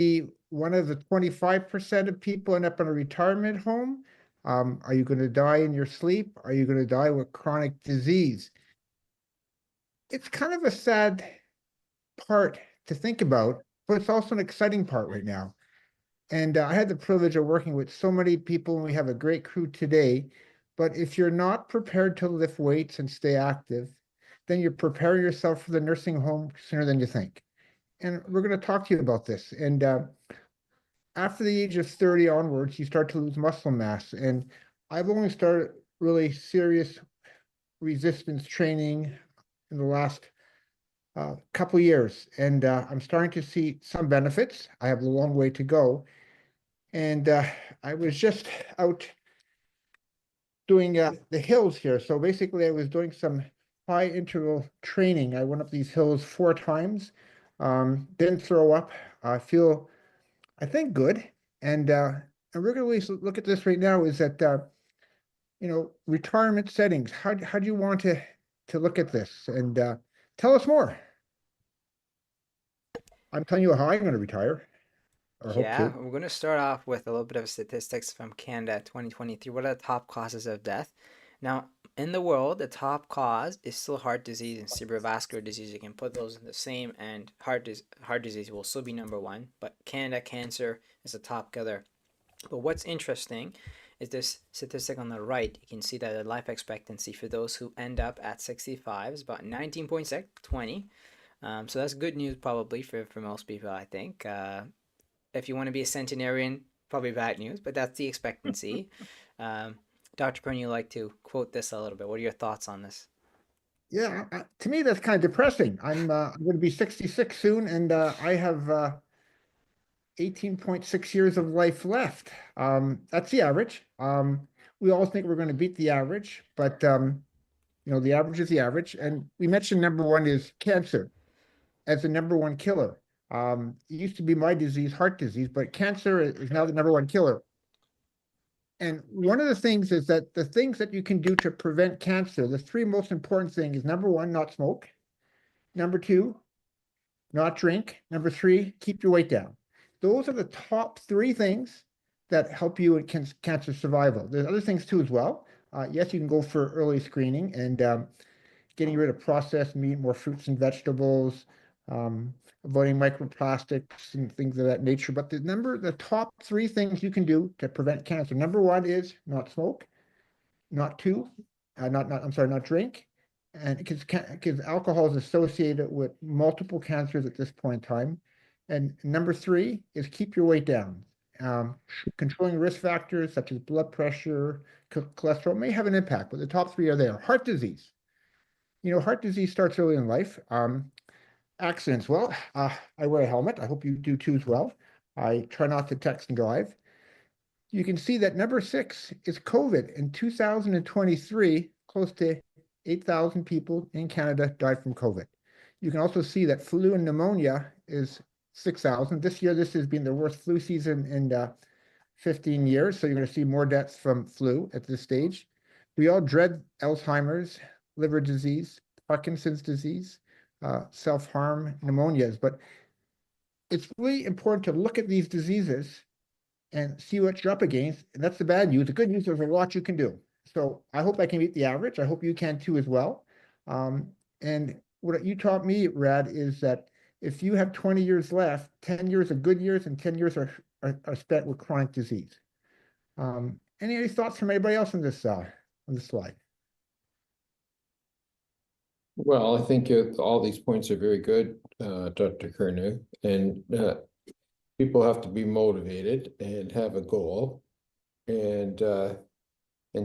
be one of the 25% of people end up in a retirement home? Are you going to die in your sleep? Are you going to die with chronic disease? It's kind of a sad part to think about, but it's also an exciting part right now. And I had the privilege of working with so many people, and we have a great crew today. But if you're not prepared to lift weights and stay active, then you're preparing yourself for the nursing home sooner than you think. And we're going to talk to you about this. And after the age of 30 onwards, you start to lose muscle mass. And I've only started really serious resistance training in the last couple years, and I'm starting to see some benefits. I have a long way to go. And I was just out doing the hills here. So basically, I was doing some high interval training. I went up these hills 4 times, didn't throw up. I feel, I think, good. And we're going to look at this right now is that, retirement settings. How do you want to look at this? And tell us more. I'm telling you how I'm going to retire, or hope Yeah, to. we're going to start off with a little bit of statistics from Canada 2023. What are the top causes of death? Now, in the world, the top cause is still heart disease and cerebrovascular disease. You can put those in the same, and heart disease will still be number one. But Canada, cancer is the top killer. But what's interesting is this statistic on the right. You can see that the life expectancy for those who end up at 65 is about 19.6, 20. So that's good news probably for most people, I think. If you want to be a centenarian, probably bad news, but that's the expectancy. Um, Dr. Curnew, you like to quote this a little bit. What are your thoughts on this? Yeah, to me that's kind of depressing. I'm going to be 66 soon, and I have 18.6 years of life left. That's the average. We all think we're going to beat the average, but the average is the average. And we mentioned number one is cancer as the number one killer. It used to be my disease, heart disease, but cancer is now the number one killer. And one of the things is that the things that you can do to prevent cancer, the three most important things is number one, not smoke. Number two, not drink. Number three, keep your weight down. Those are the top three things that help you in cancer survival. There's other things too as well. Yes, you can go for early screening and getting rid of processed meat, more fruits and vegetables, um, avoiding microplastics and things of that nature. But the top three things you can do to prevent cancer. Number one is not smoke. Not two, I'm sorry, not drink. And because alcohol is associated with multiple cancers at this point in time. And number three is keep your weight down. Um, Controlling risk factors such as blood pressure, cholesterol may have an impact, but the top three are there. Heart disease. Heart disease starts early in life. Accidents. Well, I wear a helmet. I hope you do too as well. I try not to text and drive. You can see that number six is COVID. In 2023, close to 8,000 people in Canada died from COVID. You can also see that flu and pneumonia is 6,000. This year, this has been the worst flu season in 15 years. So you're going to see more deaths from flu at this stage. We all dread Alzheimer's, liver disease, Parkinson's disease, self-harm, pneumonias. But it's really important to look at these diseases and see what you're up against. And that's the bad news. The good news, there's a lot you can do. So I hope I can beat the average. I hope you can too as well. And what you taught me, Rad, is that if you have 20 years left, 10 years are good years and 10 years are spent with chronic disease. Any thoughts from anybody else on this slide? Well, I think all these points are very good, Dr. Curnew, and people have to be motivated and have a goal and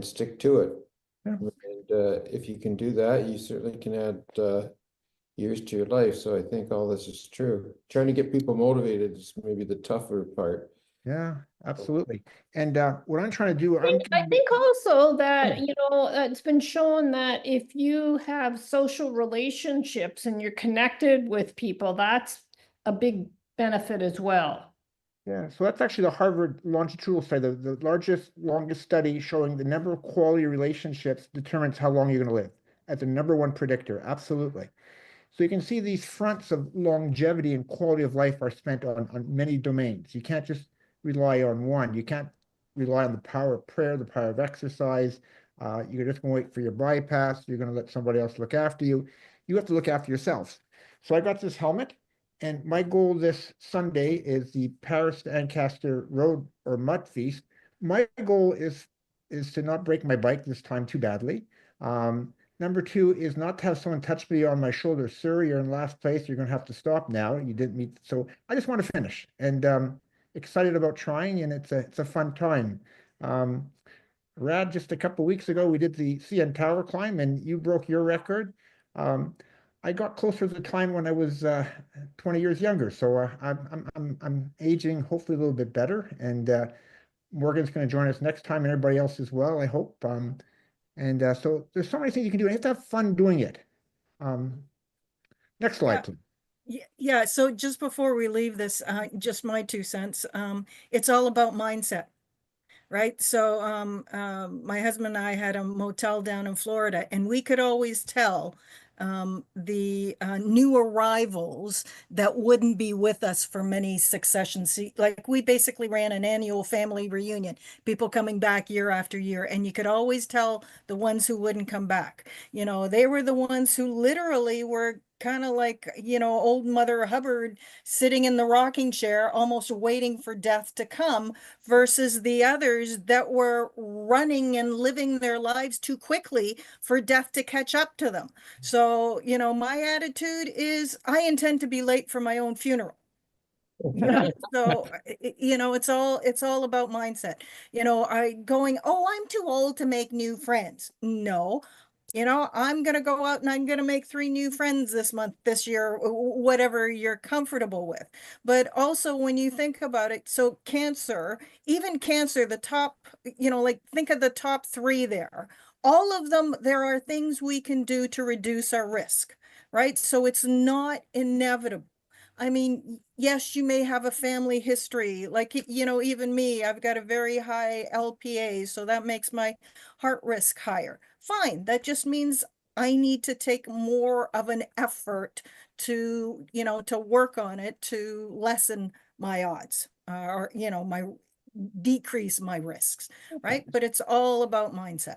stick to it. Yeah. And if you can do that, you certainly can add years to your life. So I think all this is true. Trying to get people motivated is maybe the tougher part. Yeah, absolutely. And what I'm trying to do, I think also that, it's been shown that if you have social relationships and you're connected with people, that's a big benefit as well. Yeah, so that's actually the Harvard longitudinal study, the largest, longest study showing the number of quality relationships determines how long you're going to live as the number one predictor. Absolutely. So you can see these fronts of longevity and quality of life are spent on many domains. You can't just rely on one. You can't rely on the power of prayer, the power of exercise. You're just going to wait for your bypass. You're going to let somebody else look after you. You have to look after yourself. So I got this helmet, and my goal this Sunday is the Paris to Ancaster Road or Mud Feast. My goal is to not break my bike this time too badly. Number two is not to have someone touch me on my shoulder. Sir, you're in last place. You're going to have to stop now. You didn't meet. So I just want to finish, and excited about trying, and it's a fun time. Um, Rad, just a couple weeks ago, we did the CN Tower climb, and you broke your record. Um, I got closer to the time when I was 20 years younger, so I'm aging hopefully a little bit better, and Morgan's going to join us next time, and everybody else as well, I hope. And so there's so many things you can do. And you have to have fun doing it. Um, Next slide, Yeah. please. Yeah, so just before we leave this, just my 2 cents, it's all about mindset, right? So my husband and I had a motel down in Florida, and we could always tell the new arrivals that wouldn't be with us for many successions. Like we basically ran an annual family reunion, people coming back year after year, and you could always tell the ones who wouldn't come back. You know, they were the ones who literally were kind of like, you know, old Mother Hubbard sitting in the rocking chair, almost waiting for death to come, versus the others that were running and living their lives too quickly for death to catch up to them. So, you know, my attitude is I intend to be late for my own funeral. So, you know, it's all about mindset. You know, I going, oh, I'm too old to make new friends. No, you know, I'm going to go out and I'm going to make 3 new friends this month, this year, whatever you're comfortable with. But also when you think about it, so cancer, even cancer, the top, you know, like think of the top 3 there. All of them, there are things we can do to reduce our risk, right? So it's not inevitable. I mean, yes, you may have a family history, like, you know, even me, I've got a very high LPA, so that makes my heart risk higher. Fine, that just means I need to take more of an effort to, you know, to work on it to lessen my odds, or, you know, my decrease my risks, right? But it's all about mindset.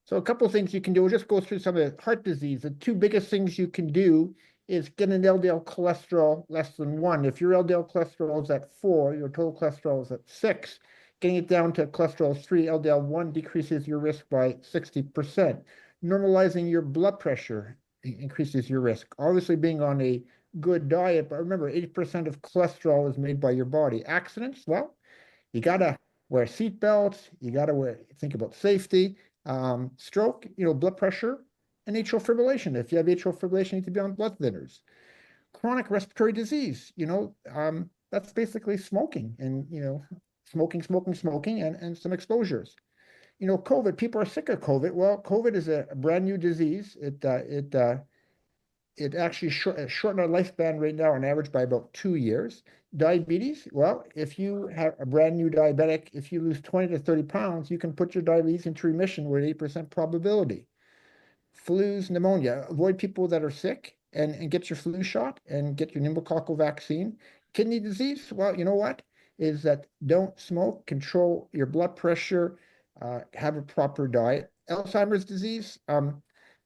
So a couple of things you can do. We'll just go through some of the heart disease. The two biggest things you can do is get an LDL cholesterol less than 1. If your LDL cholesterol is at 4, your total cholesterol is at 6, getting it down to cholesterol 3, LDL 1 decreases your risk by 60%. Normalizing your blood pressure increases your risk. Obviously being on a good diet, but remember 80% of cholesterol is made by your body. Accidents, well, you gotta wear seat belts. You gotta think about safety. Stroke, you know, blood pressure, and atrial fibrillation. If you have atrial fibrillation, you need to be on blood thinners. Chronic respiratory disease, you know, that's basically smoking and, you know, smoking, and some exposures. You know, COVID, people are sick of COVID. Well, COVID is a brand new disease. It actually shortened our lifespan right now on average by about 2 years. Diabetes, well, if you have a brand new diabetic, if you lose 20 to 30 pounds, you can put your diabetes into remission with 8% probability. Flus, pneumonia, avoid people that are sick and get your flu shot and get your pneumococcal vaccine. Kidney disease, well, you know what? Is that don't smoke, control your blood pressure, have a proper diet. Alzheimer's disease,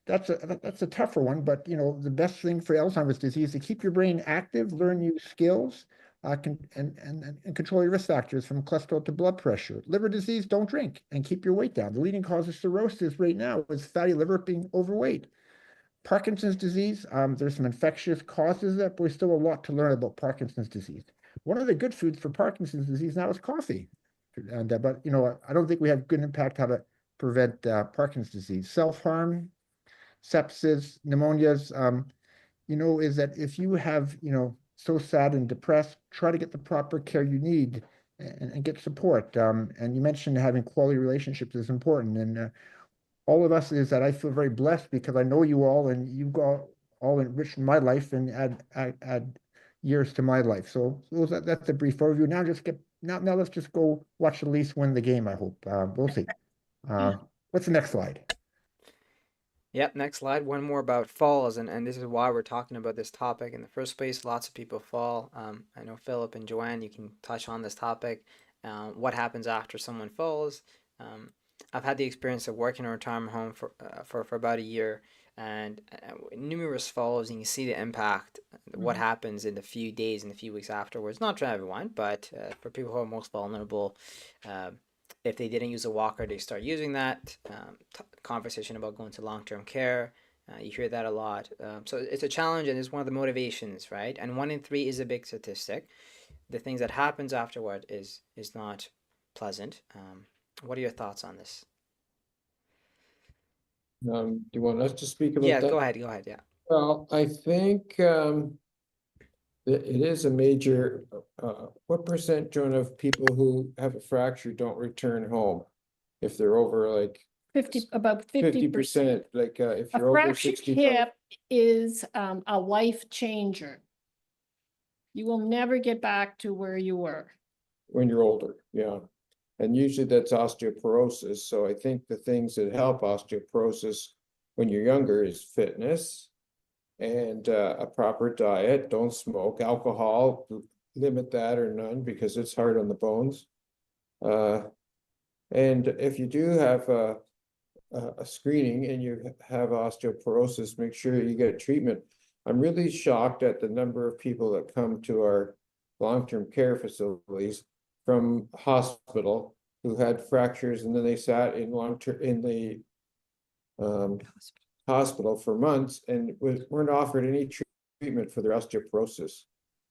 that's a tougher one, but you know, the best thing for Alzheimer's disease is to keep your brain active, learn new skills, and control your risk factors from cholesterol to blood pressure. Liver disease, don't drink and keep your weight down. The leading cause of cirrhosis right now is fatty liver, being overweight. Parkinson's disease, there's some infectious causes of that, but there's still a lot to learn about Parkinson's disease. One of the good foods for Parkinson's disease now is coffee. And, but you know, I don't think we have good impact how to prevent Parkinson's disease. Self-harm, sepsis, pneumonias, you know, is that if you have, you know, so sad and depressed, try to get the proper care you need and get support. And you mentioned having quality relationships is important. And all of us is that I feel very blessed because I know you all and you've got all enriched my life and add years to my life. So that's a brief overview. Now let's just go watch the Leafs win the game, I hope. We'll see. What's the next slide? Yep, next slide. One more about falls, and this is why we're talking about this topic in the first place. Lots of people fall. I know Philip and Joanne, you can touch on this topic. What happens after someone falls? Um, I've had the experience of working in a retirement home for about a year, and numerous falls. And you can see the impact, what happens in the few days and the few weeks afterwards. Not for everyone, but for people who are most vulnerable. If they didn't use a walker, they start using that. Conversation about going to long-term care. You hear that a lot. So it's a challenge, and it's one of the motivations, right? And 1 in 3 is a big statistic. The things that happens afterward is not pleasant. What are your thoughts on this? Do you want us to speak about Yeah, that? go ahead. Go ahead. Yeah. Well, I think it is a major, what percent, Joan, of people who have a fracture don't return home? If they're over like About 50%, 50%. like if A you're over fractured 65. hip is a life changer. You will never get back to where you were. When you're older, yeah. And usually that's osteoporosis. So I think the things that help osteoporosis when you're younger is fitness and a proper diet. Don't smoke. Alcohol, limit that or none because it's hard on the bones. And if you do have a screening and you have osteoporosis, make sure you get treatment. I'm really shocked at the number of people that come to our long-term care facilities from hospital who had fractures and then they sat in long-term in the hospital for months and weren't offered any treatment for their osteoporosis.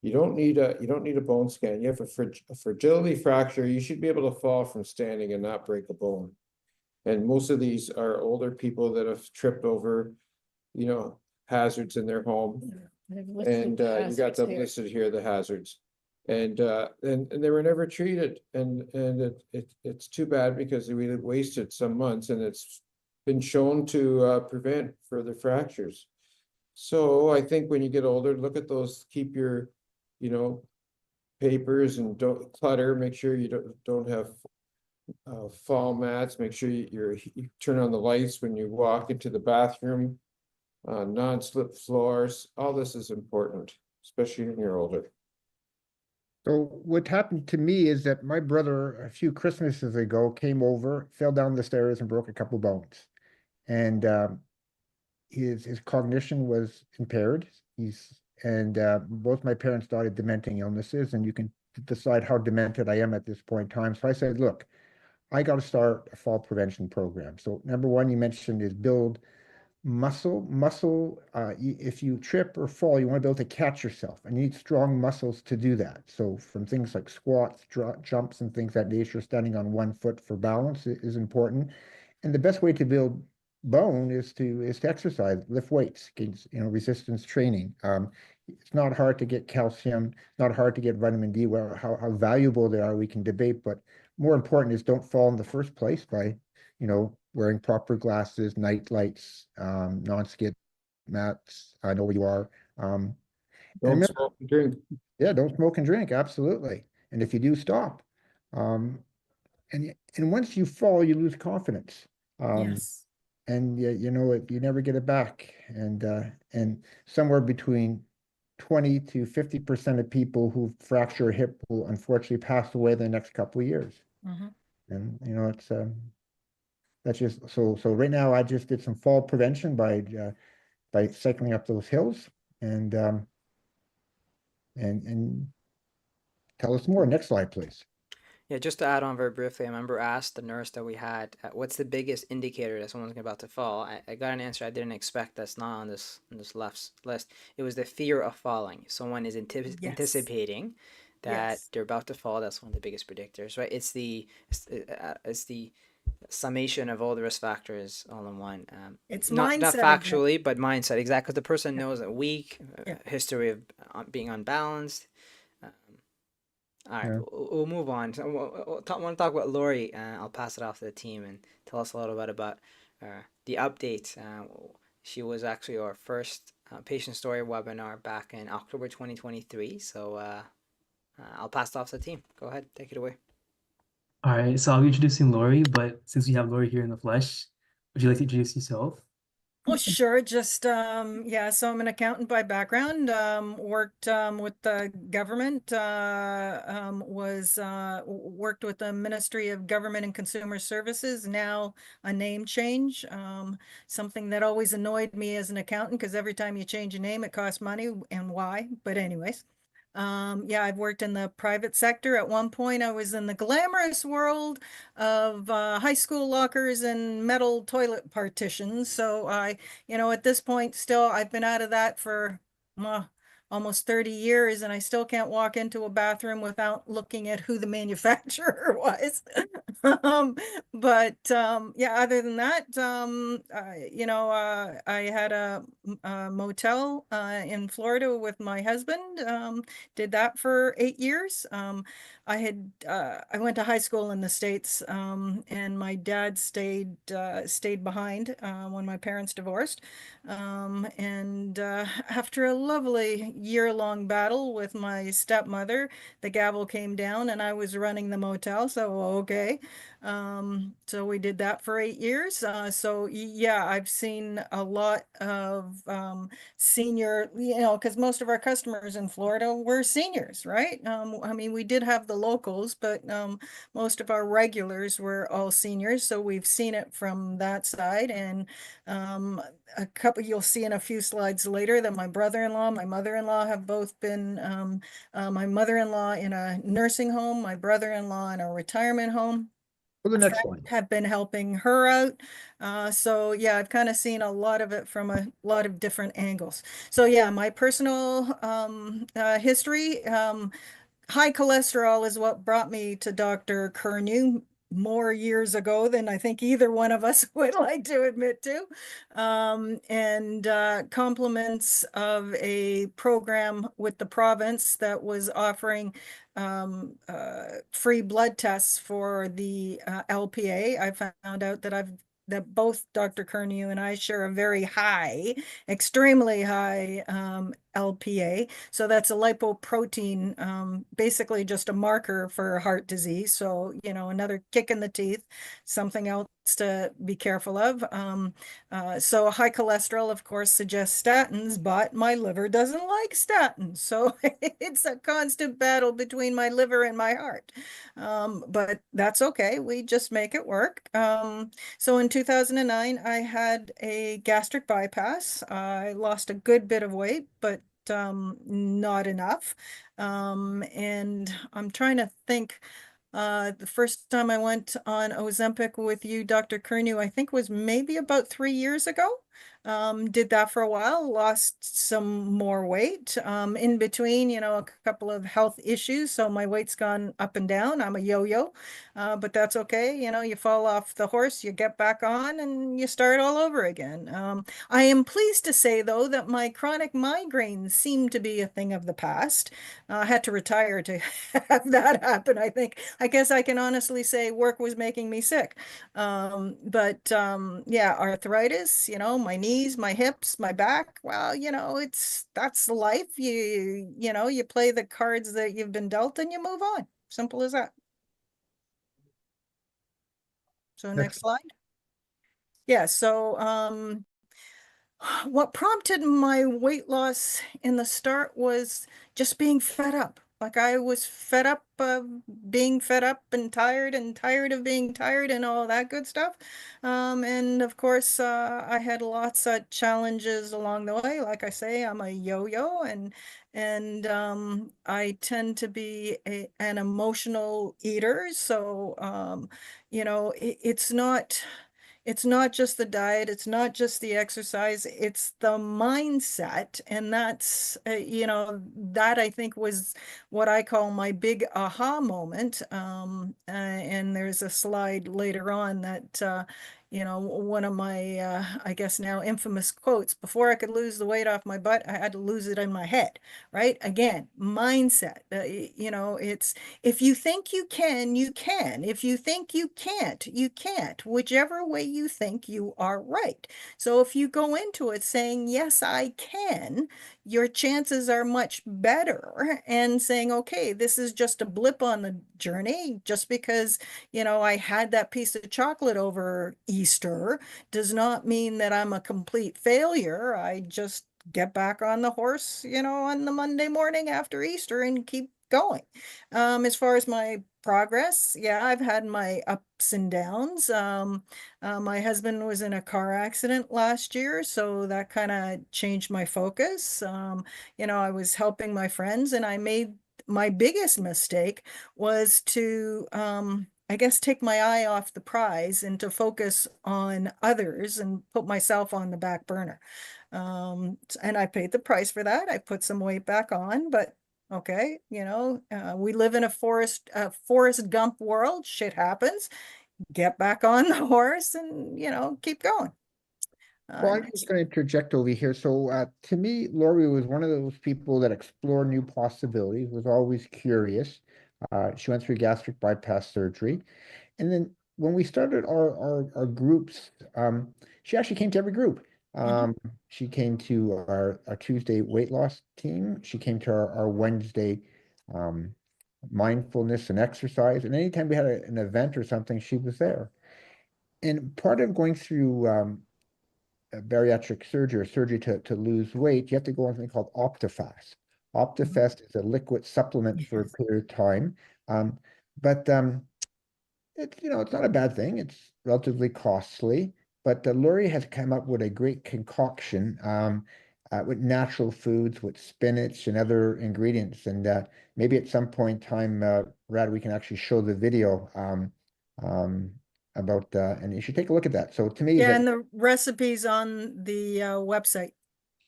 You don't need a bone scan. You have a fragility fracture. You should be able to fall from standing and not break a bone. And most of these are older people that have tripped over, hazards in their home. And you got them listed here, the hazards. And they were never treated. And it's too bad because we wasted some months and it's been shown to prevent further fractures. So I think when you get older, look at those, keep your, papers and don't clutter, make sure you don't have fall mats, make sure you turn on the lights when you walk into the bathroom, non-slip floors. All this is important, especially when you're older. So what happened to me is that my brother, a few Christmases ago, came over, fell down the stairs and broke a couple bones. And his cognition was impaired. Both my parents died of dementing illnesses, and you can decide how demented I am at this point in time. So I said, look, I got to start a fall prevention program. So number one you mentioned is build muscle. If you trip or fall, you want to be able to catch yourself, and you need strong muscles to do that. So from things like squats, jumps, and things that nature, standing on one foot for balance is important. And the best way to build bone is to exercise, lift weights, resistance training. It's not hard to get calcium, not hard to get vitamin D. Well, how valuable they are, we can debate, but more important is don't fall in the first place by, wearing proper glasses, night lights, non-skid mats. I know where you are. And Don't remember, smoke and drink. yeah, don't smoke and drink, absolutely. And if you do, stop. And once you fall, you lose confidence. Yes. And you never get it back. And somewhere between 20 to 50% of people who fracture a hip will unfortunately pass away in the next couple of years. And it's that's just so right now I just did some fall prevention by cycling up those hills and tell us more. Next slide, please. Yeah, just to add on very briefly, I remember asked the nurse that we had, what's the biggest indicator that someone's about to fall? I got an answer I didn't expect that's not on this left list. It was the fear of falling. Someone is anticipating that they're about to fall. That's one of the biggest predictors, right? It's the summation of all the risk factors all in one. It's not mindset. Factually, but mindset. Exactly, because the person knows a weak history of being unbalanced. All right, we'll move on. So want to talk about Lori. I'll pass it off to the team and tell us a little bit about the update. She was actually our first patient story webinar back in October 2023. So I'll pass it off to the team. Go ahead, take it away. All right, so I'll be introducing Lori, but since we have Lori here in the flesh, would you like to introduce yourself? Oh, sure. Just, yeah, so I'm an accountant by background, worked, with the government, worked with the Ministry of Government and Consumer Services, now a name change. Something that always annoyed me as an accountant, because every time you change a name, it costs money, and why? But anyways. Yeah, I've worked in the private sector. At one point, I was in the glamorous world of high school lockers and metal toilet partitions. So at this point, still, I've been out of that for uh, almost 30 years, and I still can't walk into a bathroom without looking at who the manufacturer was. Yeah, other than that, I had a motel in Florida with my husband. Did that for 8 years. I went to high school in the States, and my dad stayed behind when my parents divorced. After a lovely year-long battle with my stepmother, the gavel came down and I was running the motel. So, okay. So we did that for 8 years. Yeah, I've seen a lot of senior, because most of our customers in Florida were seniors, right? I mean, we did have the locals, but most of our regulars were all seniors. So we've seen it from that side. And you'll see in a few slides later that my brother-in-law, my mother-in-law have both been, my mother-in-law in a nursing home, my brother-in-law in a retirement home. For the next one. Have been helping her out. So yeah, I've kind of seen a lot of it from a lot of different angles. So yeah, my personal history, high cholesterol is what brought me to Dr. Curnew more years ago than I think either one of us would like to admit to. And compliments of a program with the province that was offering free blood tests for the LPA. I found out that both Dr. Curnew and I share a very high, extremely high LPA. So that's a lipoprotein, basically just a marker for heart disease. So, another kick in the teeth, something else to be careful of. So high cholesterol, of course, suggests statins, but my liver doesn't like statins. So it's a constant battle between my liver and my heart. But that's okay. We just make it work. So in 2009, I had a gastric bypass. I lost a good bit of weight, but not enough. And I'm trying to think. The first time I went on Ozempic with you, Dr. Curnew, I think was maybe about 3 years ago. Did that for a while, lost some more weight. In between, a couple of health issues. So my weight's gone up and down. I'm a yo-yo, but that's okay. You fall off the horse, you get back on and you start all over again. I am pleased to say, though, that my chronic migraines seem to be a thing of the past. I had to retire to have that happen, I think. I guess I can honestly say work was making me sick. Yeah, arthritis, my knees, my hips, my back. Well, that's life. You play the cards that you've been dealt and you move on. Simple as that. So next slide. Yeah, so what prompted my weight loss in the start was just being fed up. Like I was fed up of being fed up and tired of being tired and all that good stuff. And of course, I had lots of challenges along the way. Like I say, I'm a yo-yo and I tend to be an emotional eater. So, it's not just the diet, it's not just the exercise, it's the mindset. And that I think was what I call my big aha moment. And there's a slide later on that, one of my, I guess now infamous quotes: before I could lose the weight off my butt, I had to lose it in my head, right? Again, mindset. It's, if you think you can, you can. If you think you can't, you can't. Whichever way you think, you are right. So if you go into it saying, yes, I can, your chances are much better, and saying, okay, this is just a blip on the journey. Just because, I had that piece of chocolate over Easter does not mean that I'm a complete failure. I just get back on the horse, on the Monday morning after Easter and keep going. As far as my progress, yeah, I've had my ups and downs. My husband was in a car accident last year, so that kind of changed my focus. I was helping my friends, and I made my biggest mistake was to, I guess, take my eye off the prize and to focus on others and put myself on the back burner. And I paid the price for that. I put some weight back on, but okay, we live in a Forrest Gump world. Shit happens. Get back on the horse and, keep going. Well, I'm just going to interject over here. So, to me, Lori was one of those people that explore new possibilities, was always curious. She went through gastric bypass surgery. And then when we started our groups, she actually came to every group. She came to our Tuesday weight loss team. She came to our Wednesday um, mindfulness and exercise. And anytime we had an event or something, she was there. And part of going through bariatric surgery or surgery to lose weight, you have to go on something called Optifast. Optifast is a liquid supplement for a Yes. period of time. Um, but it's not a bad thing. It's relatively costly, but Lori has come up with a great concoction with natural foods, with spinach and other ingredients. And maybe at some point in time, Rad, we can actually show the video um, about, and you should take a look at that. So to me, Yeah, that and the recipes on the website.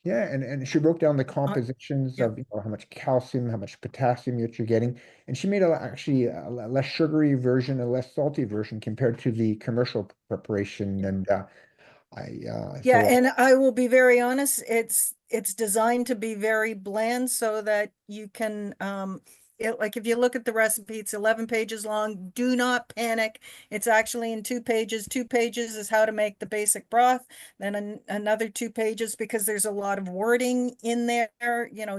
yeah, and she broke down the Uh, compositions yeah. of how much calcium, how much potassium that you're getting, and she made actually a less sugary version, a less salty version compared to the commercial preparation. And I Yeah, so and I will be very honest, it's designed to be very bland so that you can like if you look at the recipe, it's 11 pages long. Do not panic. It's actually in 2 pages. 2 pages is how to make the basic broth, then another 2 pages because there's a lot of wording in there,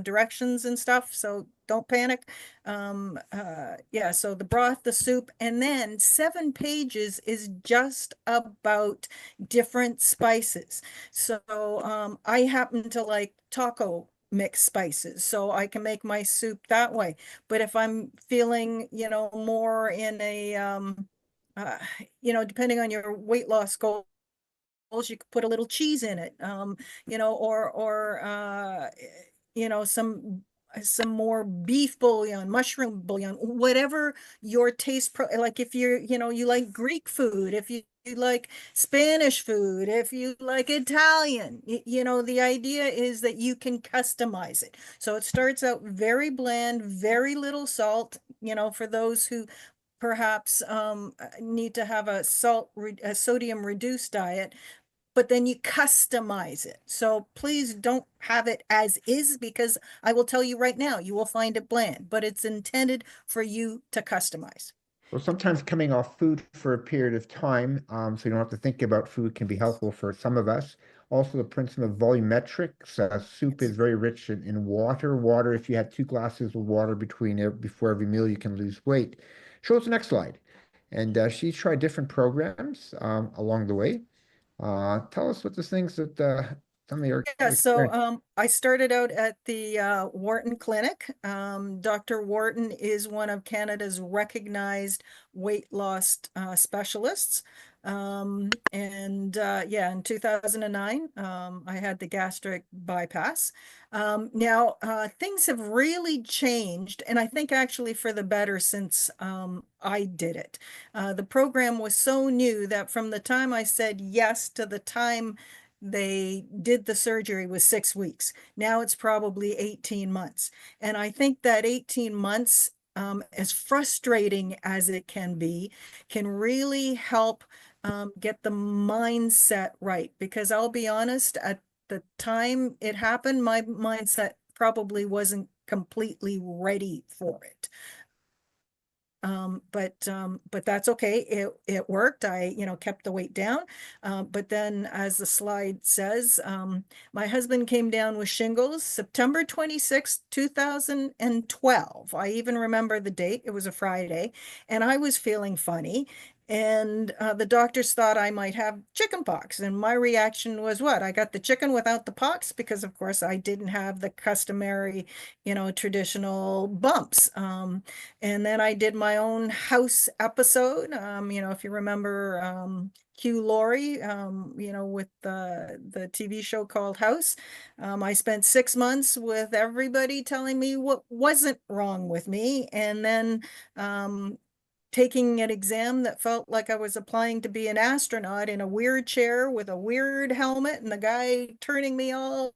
directions and stuff. So don't panic. Yeah, so the broth, the soup, and then 7 pages is just about different spices. So I happen to like taco mix spices, so I can make my soup that way. But if I'm feeling, more in a, uh, depending on your weight loss goals, you could put a little cheese in it, or some more beef bouillon, mushroom bouillon, whatever your taste like if you're, you like Greek food, if you like Spanish food, if you like Italian, the idea is that you can customize it. So it starts out very bland, very little salt, for those who perhaps need to have a sodium reduced diet, but then you customize it. So please don't have it as is, because I will tell you right now, you will find it bland, but it's intended for you to customize. well, sometimes coming off food for a period of time, so you don't have to think about food, can be helpful for some of us. Also, the principle of volumetrics. Soup is very rich in water. Water, if you had 2 glasses of water before every meal, you can lose weight. Show us the next slide. And she's tried different programs along the way. Tell us what the things that some of your Yeah, so experience. I started out at the Wharton Clinic. Dr. Wharton is one of Canada's recognized weight loss specialists. And yeah, in 2009, I had the gastric bypass. Now, things have really changed, and I think actually for the better since I did it. The program was so new that from the time I said yes to the time they did the surgery was 6 weeks. Now it's probably 18 months. And I think that 18 months, as frustrating as it can really help get the mindset right. Because I'll be honest, at the time it happened, my mindset probably wasn't completely ready for it. But that's okay. It worked. I, kept the weight down. But then as the slide says, my husband came down with shingles September 26th, 2012. I even remember the date. It was a Friday, and I was feeling funny. And the doctors thought I might have chicken pox. And my reaction was what? I got the chicken without the pox because, of course, I didn't have the customary, traditional bumps. And then I did my own house episode. If you remember Hugh Laurie, with the TV show called House. I spent 6 months with everybody telling me what wasn't wrong with me. And then taking an exam that felt like I was applying to be an astronaut in a weird chair with a weird helmet and the guy turning me all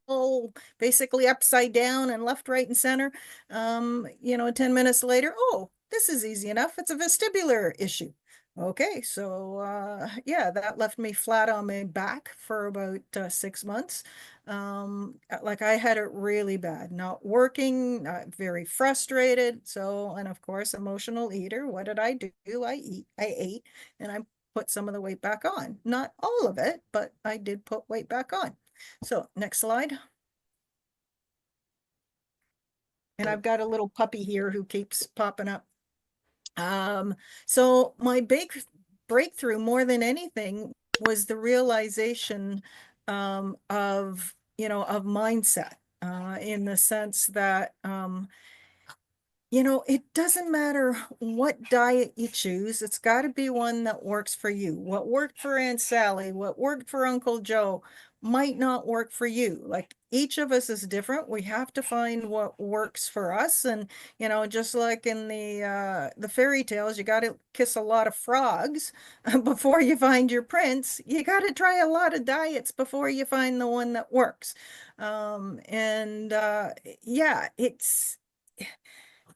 basically upside down and left, right, and center. 10 minutes later, oh, this is easy enough. It's a vestibular issue. Okay, so yeah, that left me flat on my back for about 6 months. Like I had it really bad, not working, very frustrated. So, and of course, emotional eater. What did I do? I ate, and I put some of the weight back on. Not all of it, but I did put weight back on. So next slide. And I've got a little puppy here who keeps popping up. So my big breakthrough more than anything was the realization of mindset, in the sense that it doesn't matter what diet you choose. It's got to be one that works for you. What worked for Aunt Sally, what worked for Uncle Joe might not work for you. Like each of us is different. We have to find what works for us. And, just like in the fairy tales, you got to kiss a lot of frogs before you find your prince. You got to try a lot of diets before you find the one that works. Yeah,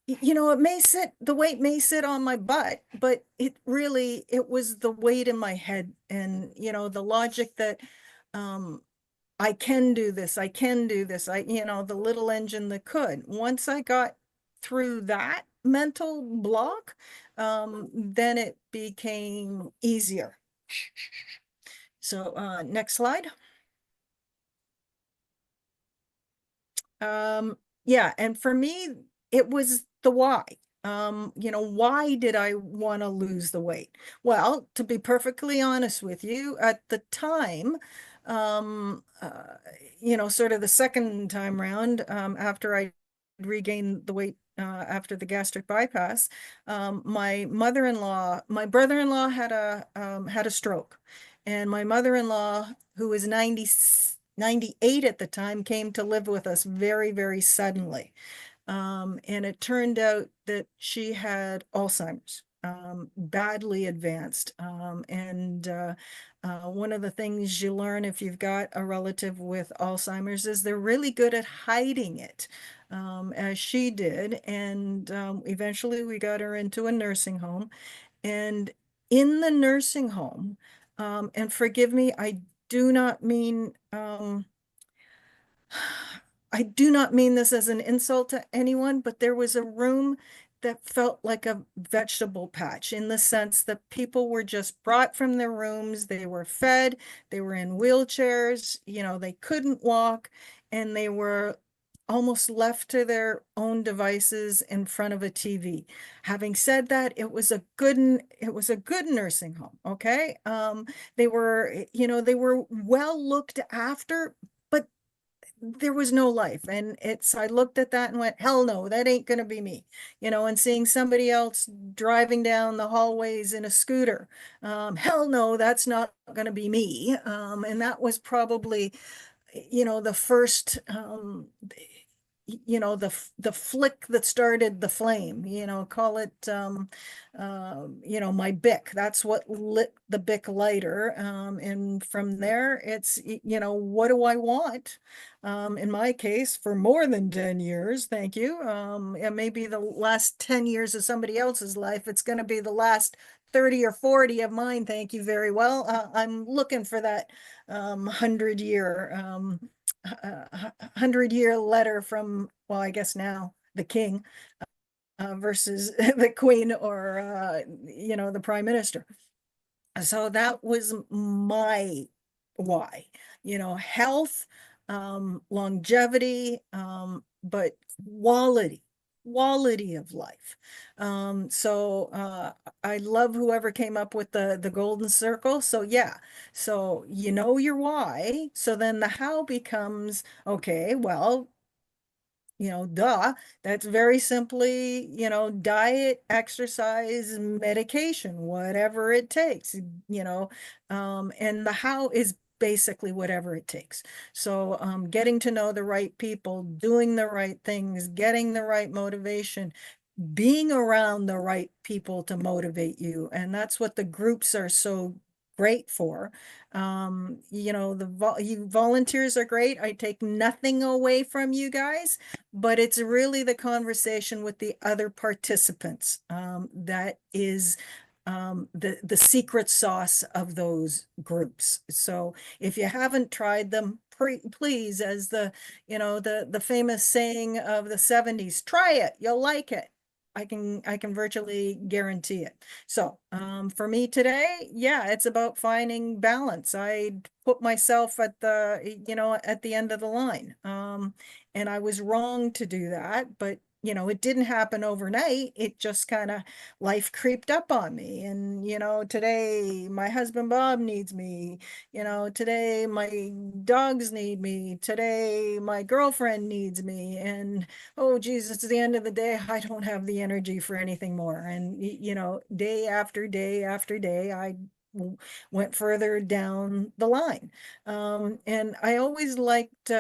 the weight may sit on my butt, but it was the weight in my head and, the logic that, I can do this, I can do this, the little engine that could. Once I got through that mental block, then it became easier. So, next slide. Yeah, and for me, it was the why. Why did I want to lose the weight? Well, to be perfectly honest with you, at the time, sort of the second time round, after I regained the weight after the gastric bypass, my brother-in-law had a stroke, and my mother-in-law, who was 98 at the time, came to live with us very, very suddenly. And it turned out that she had Alzheimer's, badly advanced. One of the things you learn if you've got a relative with Alzheimer's is they're really good at hiding it, as she did. And eventually we got her into a nursing home. And in the nursing home, and forgive me, do not mean I do not mean this as an insult to anyone, but there was a room that felt like a vegetable patch in the sense that people were just brought from their rooms, they were fed, they were in wheelchairs, they couldn't walk, and they were almost left to their own devices in front of a TV. Having said that, it was a good nursing home, okay? They were well looked after, but there was no life. And I looked at that and went, hell no, that ain't going to be me, and seeing somebody else driving down the hallways in a scooter, hell no, that's not going to be me. And that was probably, the first, the flick that started the flame, call it, my Bic. That's what lit the Bic lighter. And from there, it's, what do I want? In my case, for more than 10 years, thank you. It may be the last 10 years of somebody else's life. It's going to be the last 30 or 40 of mine. Thank you very well. I'm looking for that 100-year letter from, well, I guess now the king. versus the queen or, you know, the prime minister. So that was my why, you know, health, longevity, but quality of life. I love whoever came up with the golden circle. So yeah, so you know your why. So then the how becomes, okay, well, you know, duh, that's very simply, you know, diet, exercise, medication, whatever it takes, you know, and the how is basically whatever it takes. So getting to know the right people, doing the right things, getting the right motivation, being around the right people to motivate you. And that's what the groups are so great for. You know, you volunteers are great. I take nothing away from you guys, but it's really the conversation with the other participants that is the secret sauce of those groups. So if you haven't tried them, please, as you know, the famous saying of the 70s, try it, you'll like it. I can virtually guarantee it. So for me today, yeah, it's about finding balance. I put myself at the, you know, at the end of the line. And I was wrong to do that, but you know, it didn't happen overnight. It just kind of, life creeped up on me. And, you know, today my husband Bob needs me. You know, today my dogs need me. Today my girlfriend needs me. And oh, geez, it's the end of the day. I don't have the energy for anything more. And, you know, day after day after day, I went further down the line. And I always liked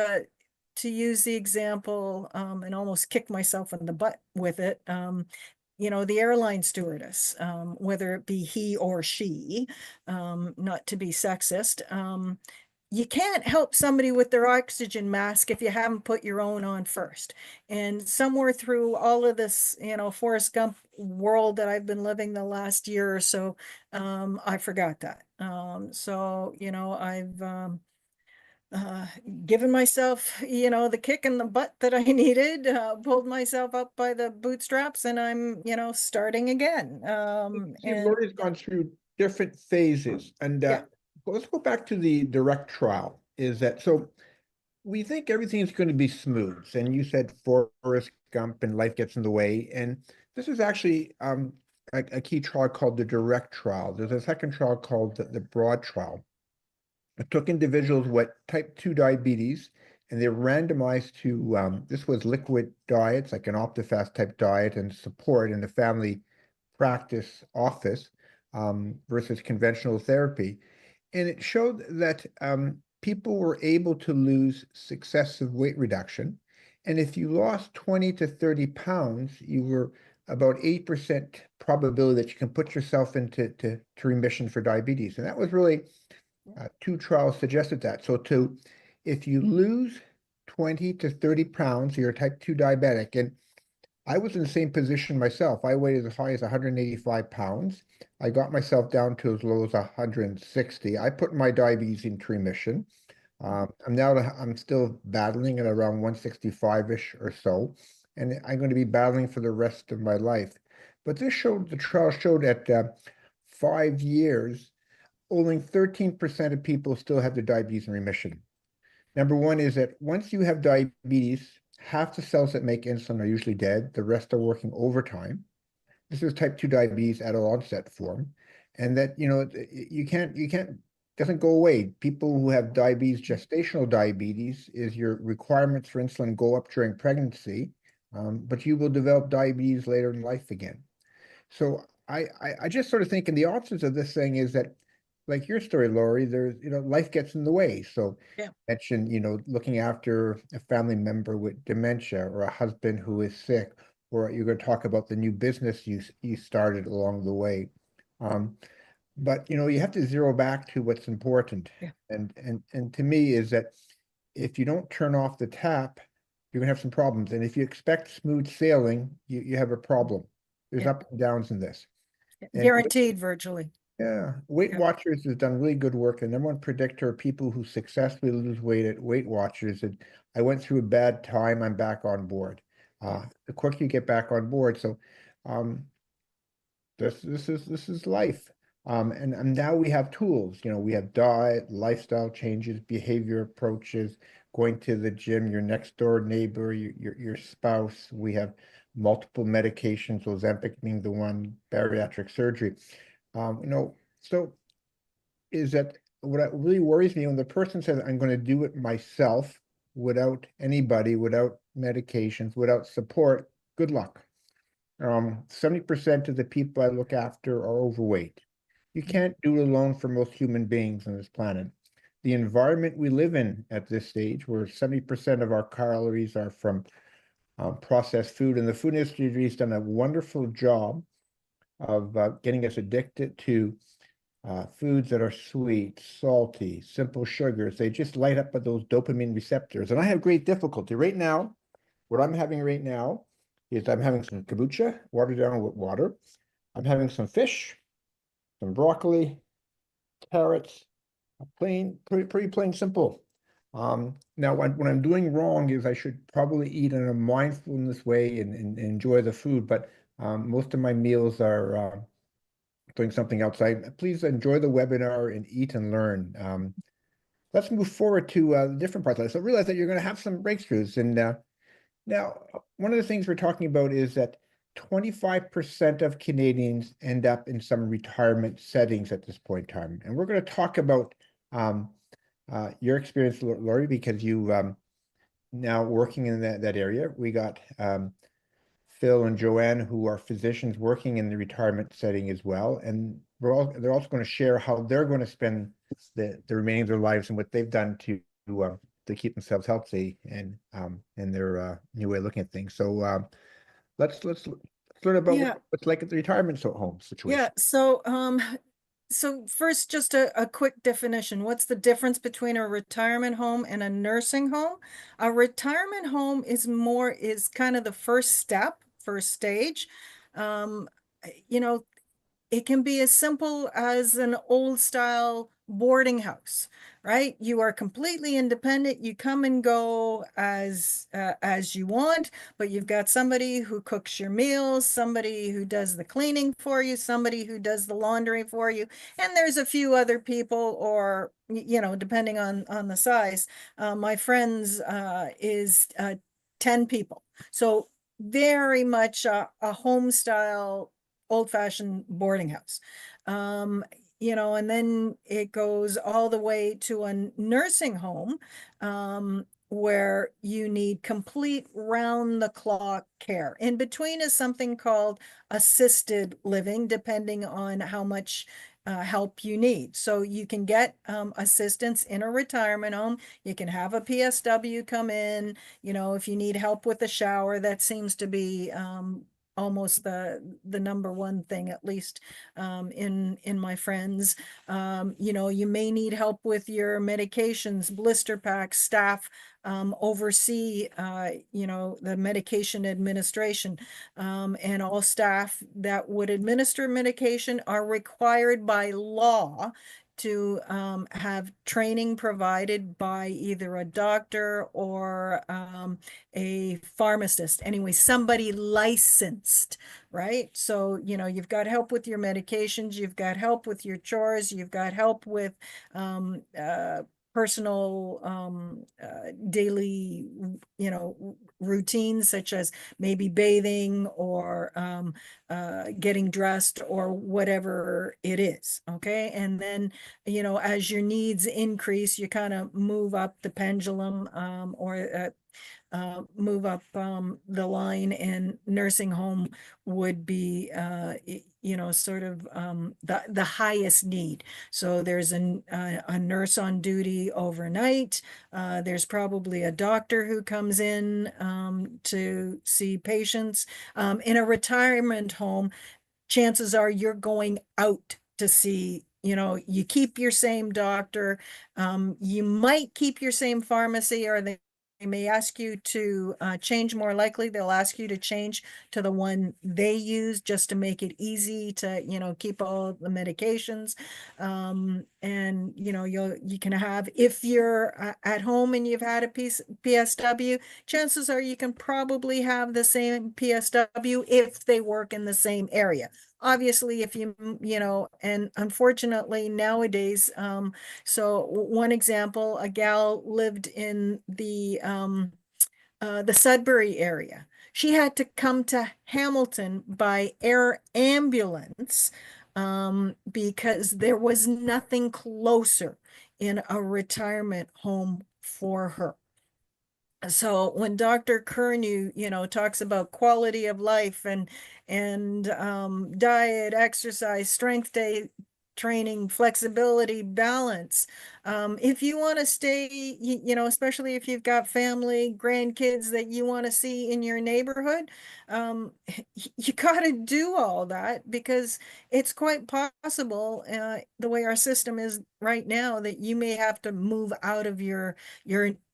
to use the example and almost kick myself in the butt with it. You know, the airline stewardess, whether it be he or she, not to be sexist, you can't help somebody with their oxygen mask if you haven't put your own on first. And somewhere through all of this, you know, Forrest Gump world that I've been living the last year or so, I forgot that. So, you know, I've uh, given myself, you know, the kick in the butt that I needed, pulled myself up by the bootstraps, and I'm, you know, starting again. See, And Lori's gone through different phases, and yeah, let's go back to the direct trial. Is that so? We think everything is going to be smooth, and you said Forrest Gump and life gets in the way, and this is actually a key trial called the direct trial. There's a second trial called the broad trial. It took individuals with type 2 diabetes, and they were randomized to this was liquid diets, like an OptiFast type diet, and support in the family practice office versus conventional therapy. And it showed that people were able to lose successive weight reduction. And if you lost 20 to 30 pounds, you were about 8% probability that you can put yourself into to remission for diabetes. And that was really two trials suggested that. So if you lose 20 to 30 pounds, you're a type 2 diabetic. And I was in the same position myself. I weighed as high as 185 pounds. I got myself down to as low as 160. I put my diabetes into remission. I'm still battling at around 165-ish or so, and I'm going to be battling for the rest of my life. But the trial showed at 5 years, only 13% of people still have their diabetes in remission. Number one is that once you have diabetes, half the cells that make insulin are usually dead. The rest are working overtime. This is type 2 diabetes at onset form. And that, you know, doesn't go away. People who have diabetes, gestational diabetes, is your requirements for insulin go up during pregnancy, but you will develop diabetes later in life again. So I just sort of think, and the opposite of this thing is that, like your story, Lori, there's, you know, life gets in the way. So yeah, mention, you know, looking after a family member with dementia or a husband who is sick, or you're going to talk about the new business you started along the way. But you know, you have to zero back to what's important. yeah, And to me is that if you don't turn off the tap, you're gonna have some problems. And if you expect smooth sailing, you have a problem. There's yeah, ups and downs in this. And guaranteed virtually. yeah, Weight Yeah. Watchers has done really good work. The number one predictor of people who successfully lose weight at Weight Watchers. And I went through a bad time. I'm back on board. the quicker you get back on board. So, this is life. And now we have tools, we have diet, lifestyle changes, behavior approaches, going to the gym, your next door neighbor, your spouse. We have multiple medications, Ozempic being the one, bariatric surgery. So is that what really worries me when the person says, I'm going to do it myself without anybody, without medications, without support, good luck. 70% of the people I look after are overweight. You can't do it alone for most human beings on this planet. The environment we live in at this stage, where 70% of our calories are from processed food, and the food industry has done a wonderful job of getting us addicted to foods that are sweet, salty, simple sugars. They just light up with those dopamine receptors. And I have great difficulty right now. What I'm having right now is I'm having some kombucha, watered down with water. I'm having some fish, some broccoli, carrots, pretty plain simple. Now, what I'm doing wrong is I should probably eat in a mindfulness way and enjoy the food, but most of my meals are doing something outside. Please enjoy the webinar and eat and learn. Let's move forward to the different parts of it. So realize that you're going to have some breakthroughs. And now, one of the things we're talking about is that 25% of Canadians end up in some retirement settings at this point in time. And we're going to talk about your experience, Laurie, because you now working in that area. We got Phill and Joanne, who are physicians working in the retirement setting as well. And they're also going to share how they're going to spend the remaining of their lives and what they've done to keep themselves healthy and their new way of looking at things. So let's learn about Yeah. what's like at the retirement home situation. Yeah, so first, just a quick definition. What's the difference between a retirement home and a nursing home? A retirement home is kind of the first stage. Um, you know, it can be as simple as an old style boarding house, right? You are completely independent. You come and go as you want, but you've got somebody who cooks your meals, somebody who does the cleaning for you, somebody who does the laundry for you, and there's a few other people, or depending on the size. My friend's is 10 people, so very much a home style old-fashioned boarding house. And then it goes all the way to a nursing home, where you need complete round-the-clock care. In between is something called assisted living, depending on how much help you need. So you can get assistance in a retirement home. You can have a PSW come in, if you need help with the shower. That seems to be almost the number one thing, at least in my friends. You may need help with your medications, blister packs. Staff oversee the medication administration, and all staff that would administer medication are required by law to have training provided by either a doctor or a pharmacist. Anyway, somebody licensed, right? So, you've got help with your medications, you've got help with your chores, you've got help with personal daily routines, such as maybe bathing or getting dressed or whatever it is. Okay, and then as your needs increase, you kind of move up the pendulum, or move up the line, and nursing home would be sort of the highest need. So there's a nurse on duty overnight. There's probably a doctor who comes in to see patients. In a retirement home, chances are you're going out to see, you keep your same doctor. You might keep your same pharmacy, or they may ask you to change. More likely, they'll ask you to change to the one they use, just to make it easy to, keep all the medications. and you can have, if you're at home and you've had a PSW, chances are you can probably have the same PSW if they work in the same area. Obviously, if and unfortunately nowadays, so one example, a gal lived in the Sudbury area. She had to come to Hamilton by air ambulance because there was nothing closer in a retirement home for her. So when Dr. Curnew, talks about quality of life and diet, exercise, strength day training, flexibility, balance. If you want to stay, especially if you've got family, grandkids that you want to see in your neighborhood, you got to do all that, because it's quite possible, the way our system is right now, that you may have to move out of your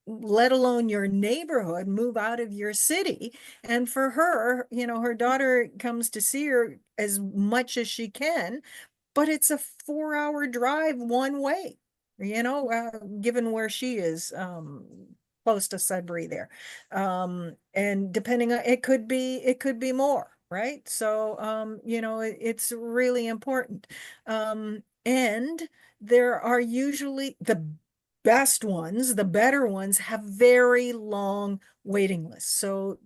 let alone your neighborhood, move out of your city. And for her, her daughter comes to see her as much as she can, but it's a 4-hour drive one way, given where she is, close to Sudbury there. And depending on, it could be more, right? So, it's really important. And there are usually the best ones, the better ones have very long waiting lists. So,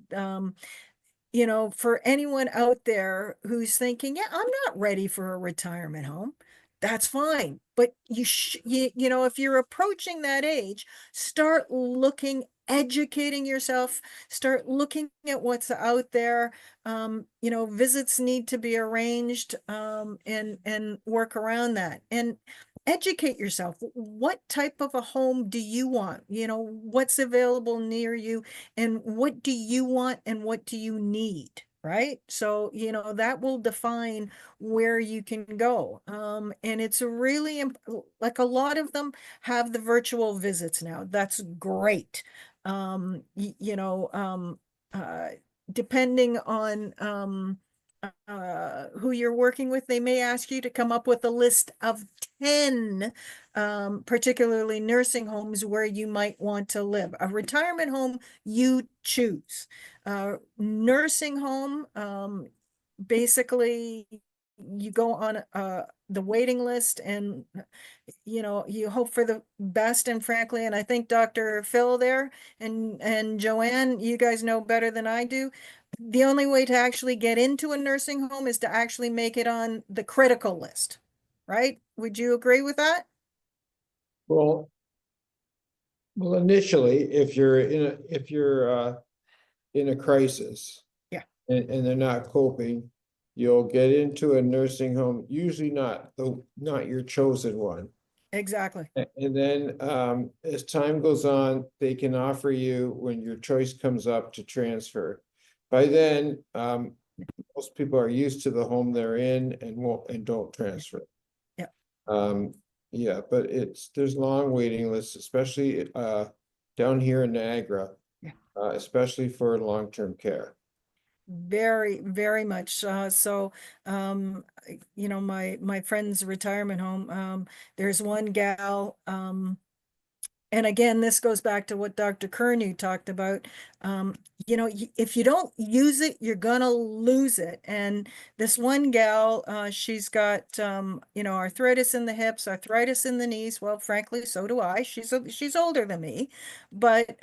for anyone out there who's thinking, yeah, I'm not ready for a retirement home, that's fine. But if you're approaching that age, start looking, educating yourself, start looking at what's out there. Visits need to be arranged, and work around that. And educate yourself. What type of a home do you want? What's available near you, and what do you want, and what do you need? Right. So, that will define where you can go. And it's really, like, a lot of them have the virtual visits now. That's great. Uh, depending on, who you're working with, they may ask you to come up with a list of 10, particularly nursing homes where you might want to live. A retirement home, you choose. Nursing home, basically, you go on the waiting list, and you hope for the best. And frankly, and I think Dr. Phill there and Joanne, you guys know better than I do, the only way to actually get into a nursing home is to actually make it on the critical list, right? Would you agree with that? Well, initially, if you're in a crisis. Yeah. And they're not coping, you'll get into a nursing home, usually not your chosen one. Exactly. And then, as time goes on, they can offer you, when your choice comes up, to transfer. By then, most people are used to the home they're in and don't transfer. Yeah. Yeah, but there's long waiting lists, especially down here in Niagara. Yeah. Especially for long-term care. Very, very much. So, my friend's retirement home, there's one gal, and again, this goes back to what Dr. Curnew talked about. If you don't use it, you're gonna lose it. And this one gal, she's got, arthritis in the hips, arthritis in the knees. Well, frankly, so do I. She's older than me, but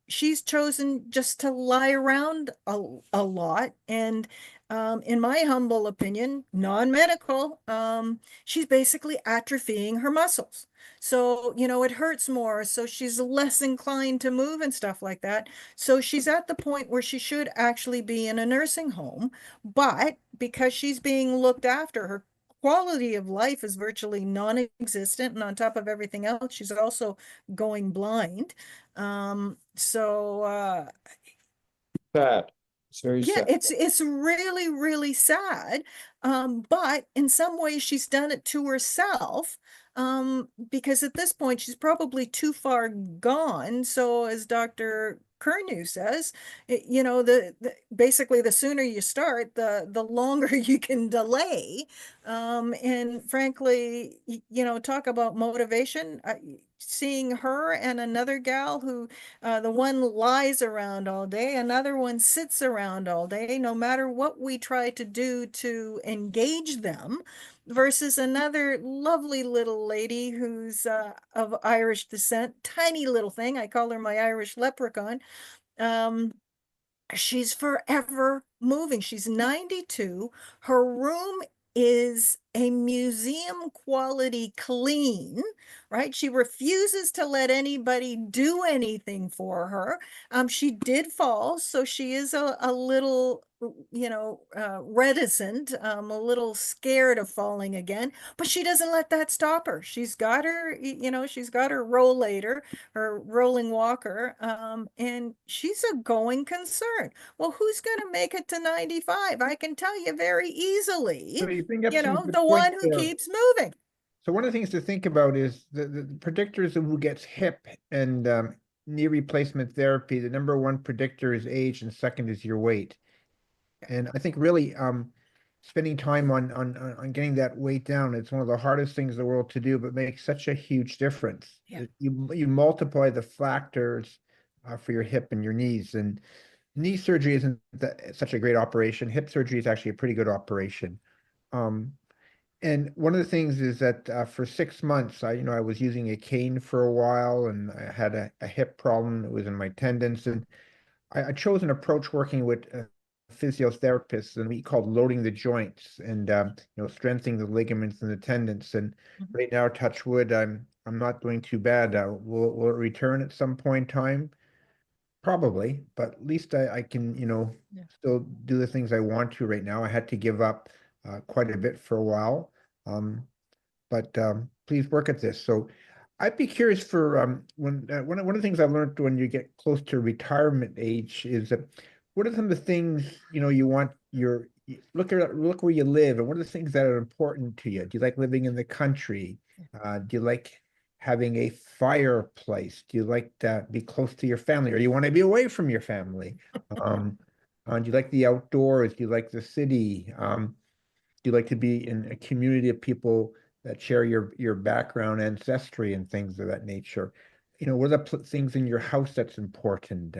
she's chosen just to lie around a lot. And in my humble opinion, non-medical, she's basically atrophying her muscles. So, it hurts more. So she's less inclined to move and stuff like that. So she's at the point where she should actually be in a nursing home. But because she's being looked after, her quality of life is virtually non-existent. And on top of everything else, she's also going blind. So Sad. It's very yeah, sad. it's really, really sad. But in some ways she's done it to herself. Because at this point she's probably too far gone. So as Dr. Curnew says, you know, basically the sooner you start, the longer you can delay. And frankly, you know, talk about motivation. Seeing her and another gal who, the one lies around all day, another one sits around all day, no matter what we try to do to engage them, versus another lovely little lady who's of Irish descent, tiny little thing. I call her my Irish leprechaun. She's forever moving. She's 92. Her room is a museum quality clean, right? She refuses to let anybody do anything for her. She did fall, so she is a little, you know, reticent, a little scared of falling again, but she doesn't let that stop her. She's got her, you know, she's got her rollator, her rolling walker, and she's a going concern. Well, who's going to make it to 95? I can tell you very easily, So you bring up you some know, good the points one who there. keeps moving. So one of the things to think about is the predictors of who gets hip and knee replacement therapy. The number one predictor is age, and second is your weight. And I think really spending time on getting that weight down, it's one of the hardest things in the world to do, but makes such a huge difference. Yeah. You multiply the factors for your hip and your knees, and knee surgery isn't such a great operation. Hip surgery is actually a pretty good operation. And one of the things is that for 6 months, I was using a cane for a while, and I had a hip problem. It was in my tendons, and I chose an approach working with physiotherapists, and we called loading the joints and strengthening the ligaments and the tendons. And right now, touch wood, I'm not doing too bad. Will it return at some point in time? Probably, but at least I can, Yeah. still do the things I want to right now. I had to give up quite a bit for a while. But please work at this. So I'd be curious for one of the things I learned when you get close to retirement age is that what are some of the things you want look where you live, and what are the things that are important to you? Do you like living in the country? Do you like having a fireplace? Do you like to be close to your family, or do you want to be away from your family? Do you like the outdoors? Do you like the city? Do you like to be in a community of people that share your background, ancestry, and things of that nature? What are the things in your house that's important?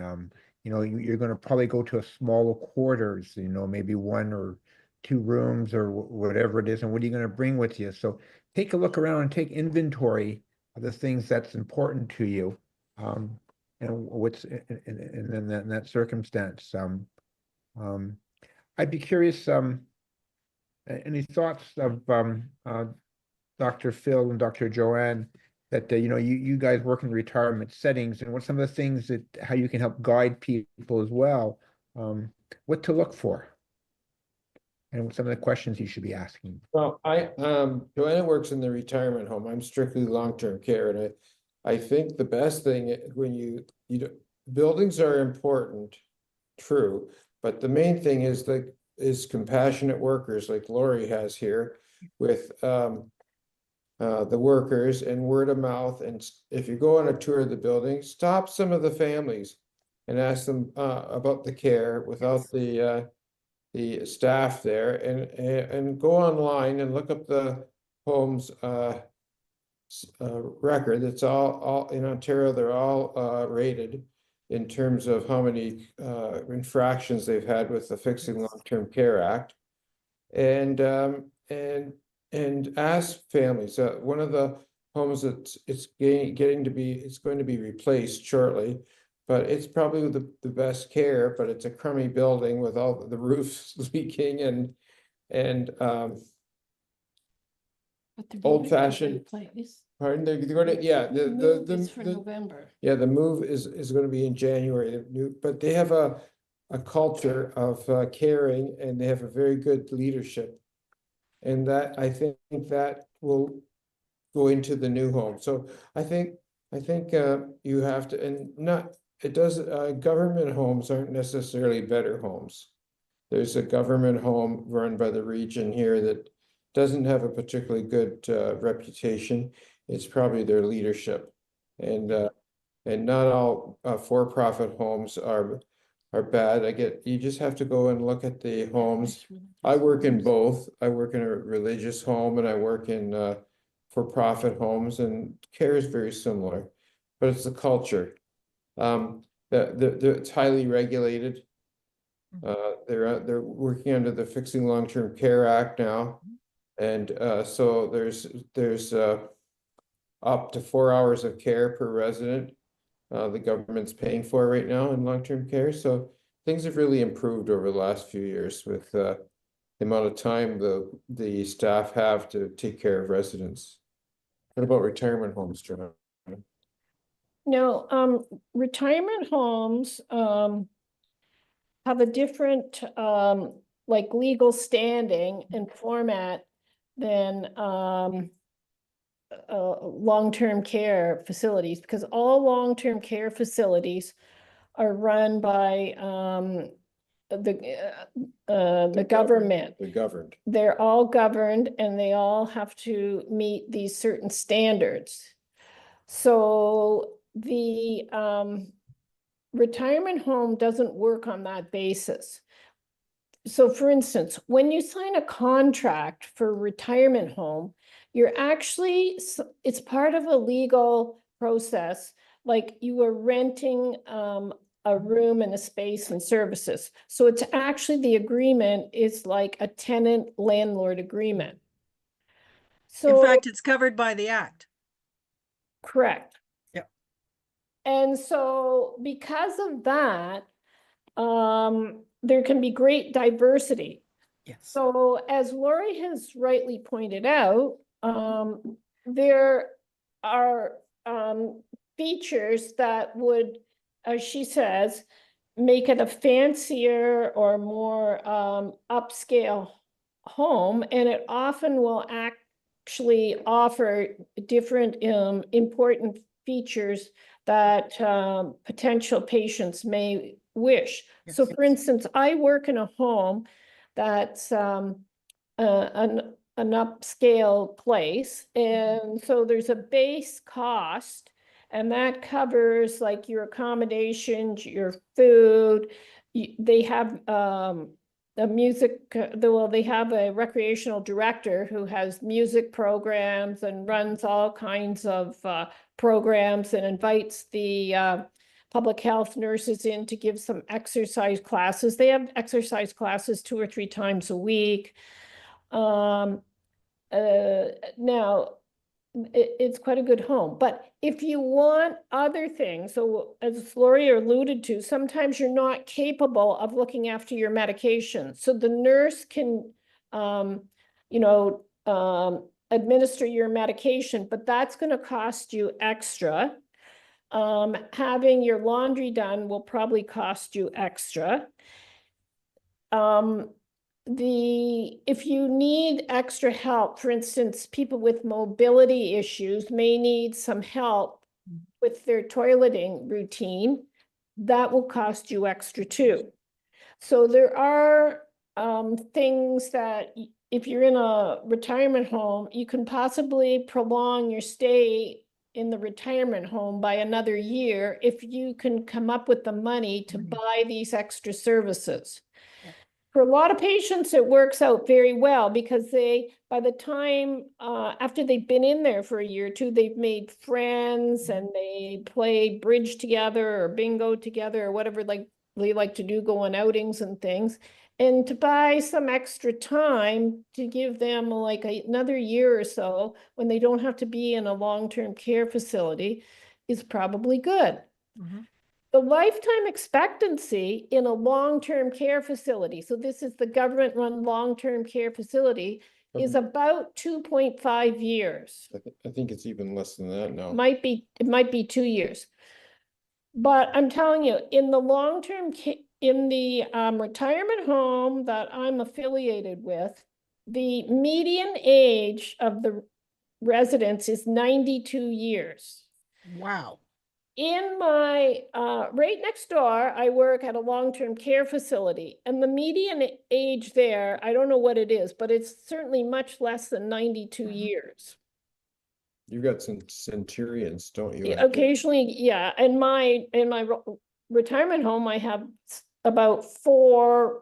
You're going to probably go to a smaller quarters, maybe 1 or 2 rooms or whatever it is, and what are you going to bring with you? So take a look around and take inventory of the things that's important to you, and what's in that circumstance. I'd be curious. Any thoughts of Dr. Phill and Dr. Joanne that you guys work in retirement settings, and what some of the things that how you can help guide people as well, what to look for, and what some of the questions you should be asking. Well, Joanna works in the retirement home. I'm strictly long-term care, and I think the best thing when buildings are important, true, but the main thing is compassionate workers like Lori has here with the workers and word of mouth. And if you go on a tour of the building, stop some of the families and ask them about the care without the staff there, and go online and look up the home's record. It's all in Ontario. They're all rated in terms of how many infractions they've had with the Fixing Long-Term Care Act, and ask families. One of the homes that it's going to be replaced shortly, but it's probably the best care. But it's a crummy building with all the roofs leaking and old-fashioned. Pardon, they're going to, yeah, the for November. Yeah, the move is going to be in January. But they have a culture of caring, and they have a very good leadership, and that I think that will go into the new home. So I think you have to, and not it does. Government homes aren't necessarily better homes. There's a government home run by the region here that doesn't have a particularly good reputation. It's probably their leadership, and And not all for-profit homes are bad. You just have to go and look at the homes. I work in both. I work in a religious home and I work in for-profit homes, and care is very similar, but it's the culture. It's highly regulated. They're working under the Fixing Long-Term Care Act now. And so there's up to 4 hours of care per resident. The government's paying for right now in long-term care. So things have really improved over the last few years with the amount of time the staff have to take care of residents. What about retirement homes, John? No, retirement homes, have a different, like legal standing and format than, long-term care facilities, because all long-term care facilities are run by, the government. They're governed. They're all governed and they all have to meet these certain standards. So the, retirement home doesn't work on that basis. So for instance, when you sign a contract for a retirement home, you're actually, it's part of a legal process, like you are renting a room and a space and services. So it's actually, the agreement is like a tenant landlord agreement. In So, fact, it's covered by the act. correct. Yep. And so because of that, there can be great diversity. Yes. So as Lori has rightly pointed out, there are features that would, as she says, make it a fancier or more upscale home, and it often will actually offer different important features that potential patients may wish. So Yes. for instance, I work in a home that's an upscale place, and so there's a base cost, and that covers like your accommodations, your food. They have a music, well, they have a recreational director who has music programs and runs all kinds of programs and invites the public health nurses in to give some exercise classes. They have exercise classes 2 or 3 times a week. Now, it's quite a good home, but if you want other things, so as Lori alluded to, sometimes you're not capable of looking after your medication. So the nurse can, administer your medication, but that's going to cost you extra. Having your laundry done will probably cost you extra. If you need extra help, for instance, people with mobility issues may need some help with their toileting routine, that will cost you extra too. So there are things that if you're in a retirement home, you can possibly prolong your stay in the retirement home by another year if you can come up with the money to buy these extra services. For a lot of patients, it works out very well because by the time, after they've been in there for a year or two, they've made friends and they play bridge together or bingo together or whatever they like to do, go on outings and things. And to buy some extra time to give them like another year or so when they don't have to be in a long-term care facility is probably good. Mm-hmm. The lifetime expectancy in a long-term care facility, so this is the government-run long-term care facility, is about 2.5 years. I think it's even less than that now. It might be 2 years. But I'm telling you, in the long-term, in the retirement home that I'm affiliated with, the median age of the residents is 92 years. Wow. In my, right next door, I work at a long-term care facility, and the median age there, I don't know what it is, but it's certainly much less than 92 years. You've got some Centurions, don't you? Yeah, occasionally, yeah, in my retirement home, I have about 4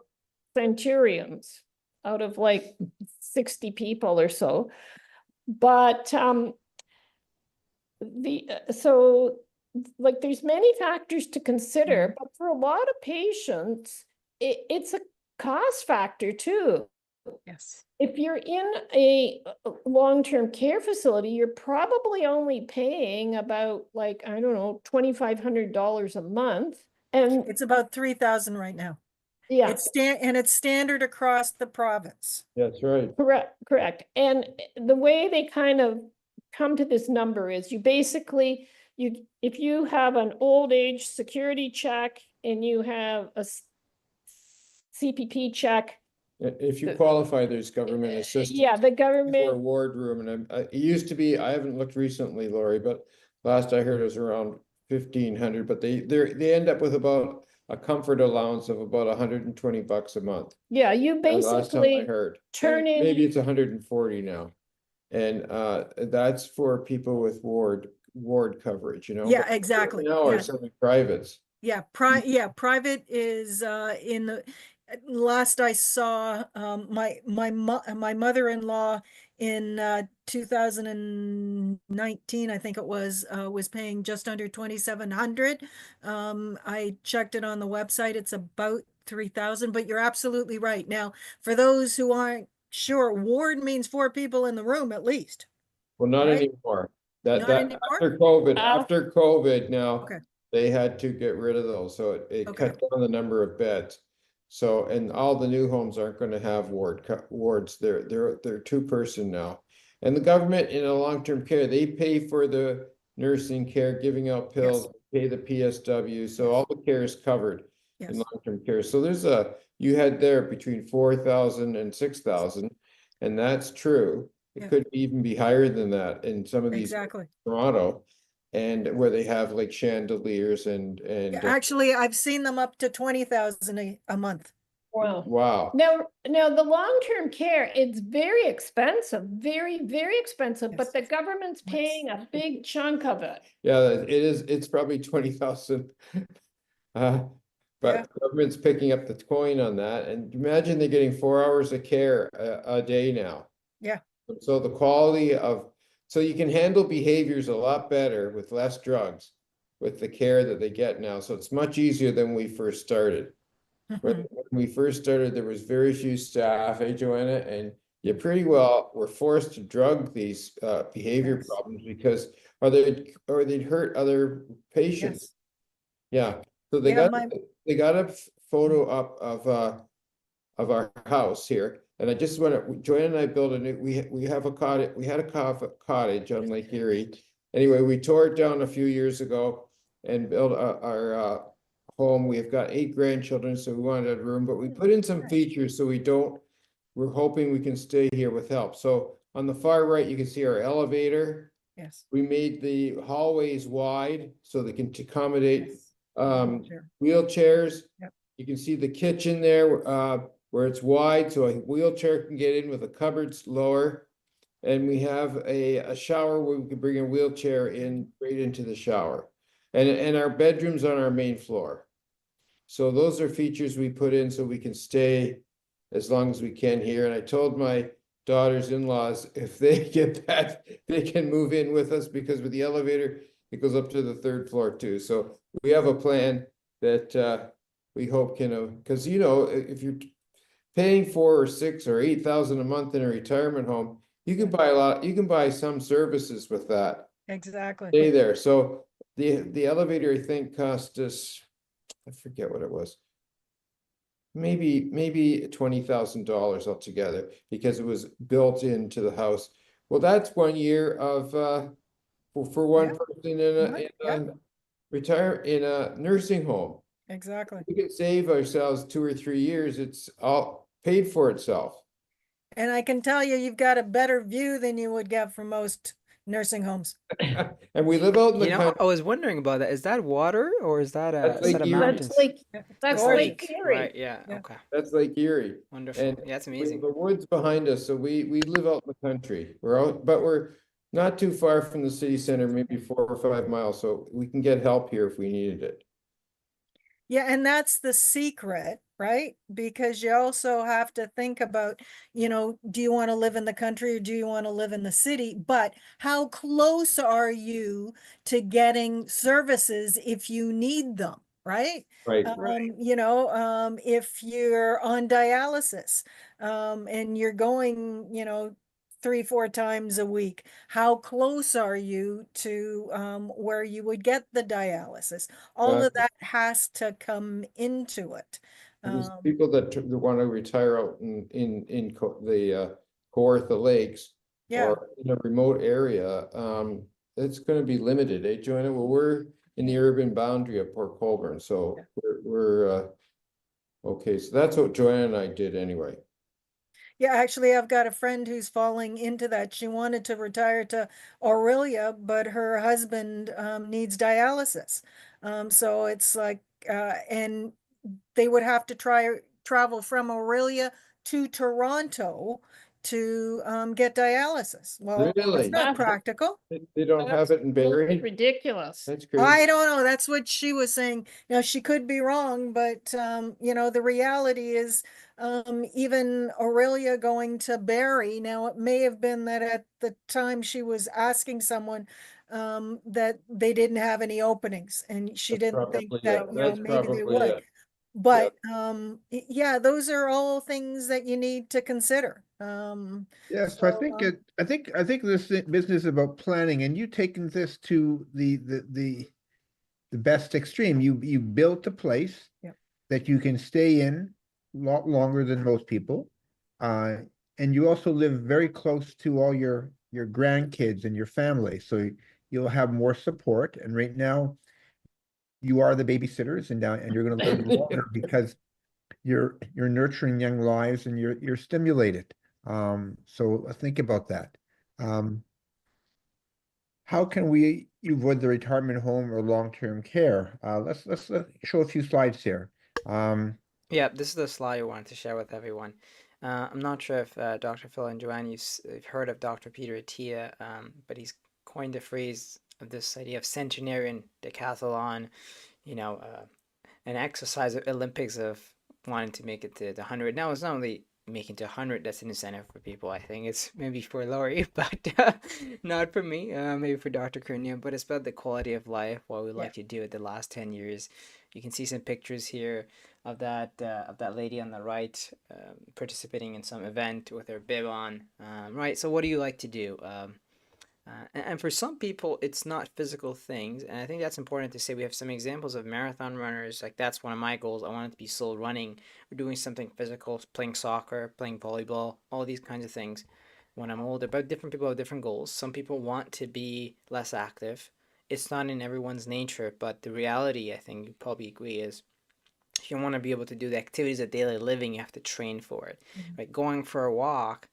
centurions out of like 60 people or so. But so like there's many factors to consider, but for a lot of patients, it's a cost factor too. Yes. If you're in a long-term care facility, you're probably only paying about like, I don't know, $2,500 a month. And It's about 3,000 right now. yeah, It's standard across the province. That's right. correct. And the way they kind of come to this number is you basically, if you have an old age security check and you have a CPP check, If you qualify, there's government assistance. yeah, the For a government, ward room, and it used to be, I haven't looked recently, Lori, but last I heard it was around 1,500, but they end up with about a comfort allowance of about $120 a month. yeah, you The last time I basically heard. turn in. Maybe it's 140 now. And that's for people with ward coverage, you know. Yeah, But exactly. now Yeah. are some privates. Yeah, private is in the last I saw, my mother-in-law in 2019, I think it was paying just under 2,700. I checked it on the website, it's about 3,000, but you're absolutely right. Now, for those who aren't sure, ward means 4 people in the room at least. Well, not Right? anymore. That Not anymore? after COVID now, Okay. they had to get rid of those, so it Okay. cut down the number of beds. So, and all the new homes aren't gonna have wards, they're 2-person now. And the government in a long-term care, they pay for the nursing care, giving out pills, pay the PSW, so all the care is covered in Yes. long-term care. So you had there between 4,000 and 6,000, and that's true. It Yeah. could even be higher than that in some of these Exactly. Toronto, and where they have like chandeliers and Yeah, actually, I've seen them up to 20,000 a month. Wow. wow. Now the long-term care, it's very expensive, very, very expensive, but Yes. the government's Yes. paying a big chunk of it. Yeah, it is. It's probably 20,000. Yeah. But government's picking up the coin on that, and imagine they're getting 4 hours of care a day now. Yeah. So the quality so you can handle behaviors a lot better with less drugs with the care that they get now. So it's much easier than when we first started. When we first started, there was very few staff, hey, Joanna, and you pretty well were forced to drug these behavior Yes. problems because or they'd hurt other patients. Yes. Yeah, so they Yeah, got a photo up of our house here, and I just want to, Joanna and I built a new, we have a cottage, we had a cottage on Lake Erie. Anyway, we tore it down a few years ago and built our home. We've got 8 grandchildren, so we wanted a room, but we put in some features so we're hoping we can stay here with help. So on the far right, you can see our elevator. Yes. We made the hallways wide so they can accommodate Yes. Sure. wheelchairs. Yep. You can see the kitchen there where it's wide, so a wheelchair can get in with the cupboards lower. And we have a shower where we can bring a wheelchair in right into the shower. And our bedroom's on our main floor. So those are features we put in so we can stay as long as we can here. And I told my daughter's in-laws, if they get that, they can move in with us because with the elevator, it goes up to the 3rd floor too. So we have a plan that we hope can, because you know, if you're paying 4 or 6 or 8,000 a month in a retirement home, you can buy you can buy some services with that. Exactly. Stay there. So the elevator, I think, cost us, I forget what it was. Maybe $20,000 altogether because it was built into the house. Well, that's 1 year of for one person in a nursing home. Exactly. We can save ourselves 2 or 3 years. It's all paid for itself. And I can tell you, you've got a better view than you would get from most nursing homes. And we live out in the You know, country. I was wondering about that. Is that water or is that a That's Lake set of Erie. mountains? That's It's Lake lake, Erie. right? Yeah. Yeah. Okay. That's Lake Erie. Wonderful. And Yeah, that's we amazing. have the woods behind us, so we live out in the country. We're out, but Not too far from the city center, maybe 4 or 5 miles, so we can get help here if we needed it. Yeah, and that's the secret, right? Because you also have to think about, do you want to live in the country or do you want to live in the city? But how close are you to getting services if you need them, right? Right. If you're on dialysis, and you're going, 3, 4 times a week, how close are you to where you would get the dialysis? All of that has to come into it. These people that want to retire out in the Kawartha Lakes Yeah, or in a remote area, it's going to be limited, eh, Joanna? Well, we're in the urban boundary of Port Colborne, so we're okay. So that's what Joanna and I did anyway. yeah, actually, I've got a friend who's falling into that. She wanted to retire to Aurelia, but her husband needs dialysis. So it's like, and they would have to travel from Aurelia to Toronto to get dialysis. Well, that's Really? not That's- practical. They don't have it in Barrie? Ridiculous. That's I crazy. don't know. That's what she was saying. Now she could be wrong, but the reality is, even Aurelia going to Barrie. Now it may have been that at the time she was asking someone, that they didn't have any openings, and she That's didn't think probably that it. That's maybe they probably would. it. But yeah, those are all things that you need to consider. Yeah, so I So think I think this business is about planning, and you taking this to the best extreme. You built a place Yep. that you can stay in a lot longer than most people. Uh, and you also live very close to all your grandkids and your family. So you'll have more support. And right now you are the babysitters and you're gonna live longer because you're nurturing young lives and you're stimulated. So think about that. Um, how can we avoid the retirement home or long-term care? Let's show a few slides here. Yeah, this is the slide I wanted to share with everyone. I'm not sure if Dr. Phill and Joanne, you've heard of Dr. Peter Attia, but he's coined the phrase of this idea of Centenarian, Decathlon, an exercise Olympics of wanting to make it to the 100. Now, it's not only making to 100 that's an incentive for people. I think it's maybe for Laurie, but not for me. Maybe for Dr. Curnew, but it's about the quality of life, what we like to do it the last 10 years. You can see some pictures here of that lady on the right, participating in some event with her bib on. Right. So, what do you like to do? And for some people, it's not physical things. And I think that's important to say. We have some examples of marathon runners. Like, that's one of my goals. I want it to be still running or doing something physical, playing soccer, playing volleyball, all these kinds of things when I'm older. But different people have different goals. Some people want to be less active. It's not in everyone's nature. But the reality, I think you probably agree, is if you want to be able to do the activities of daily living, you have to train for it. Right? Going for a walk,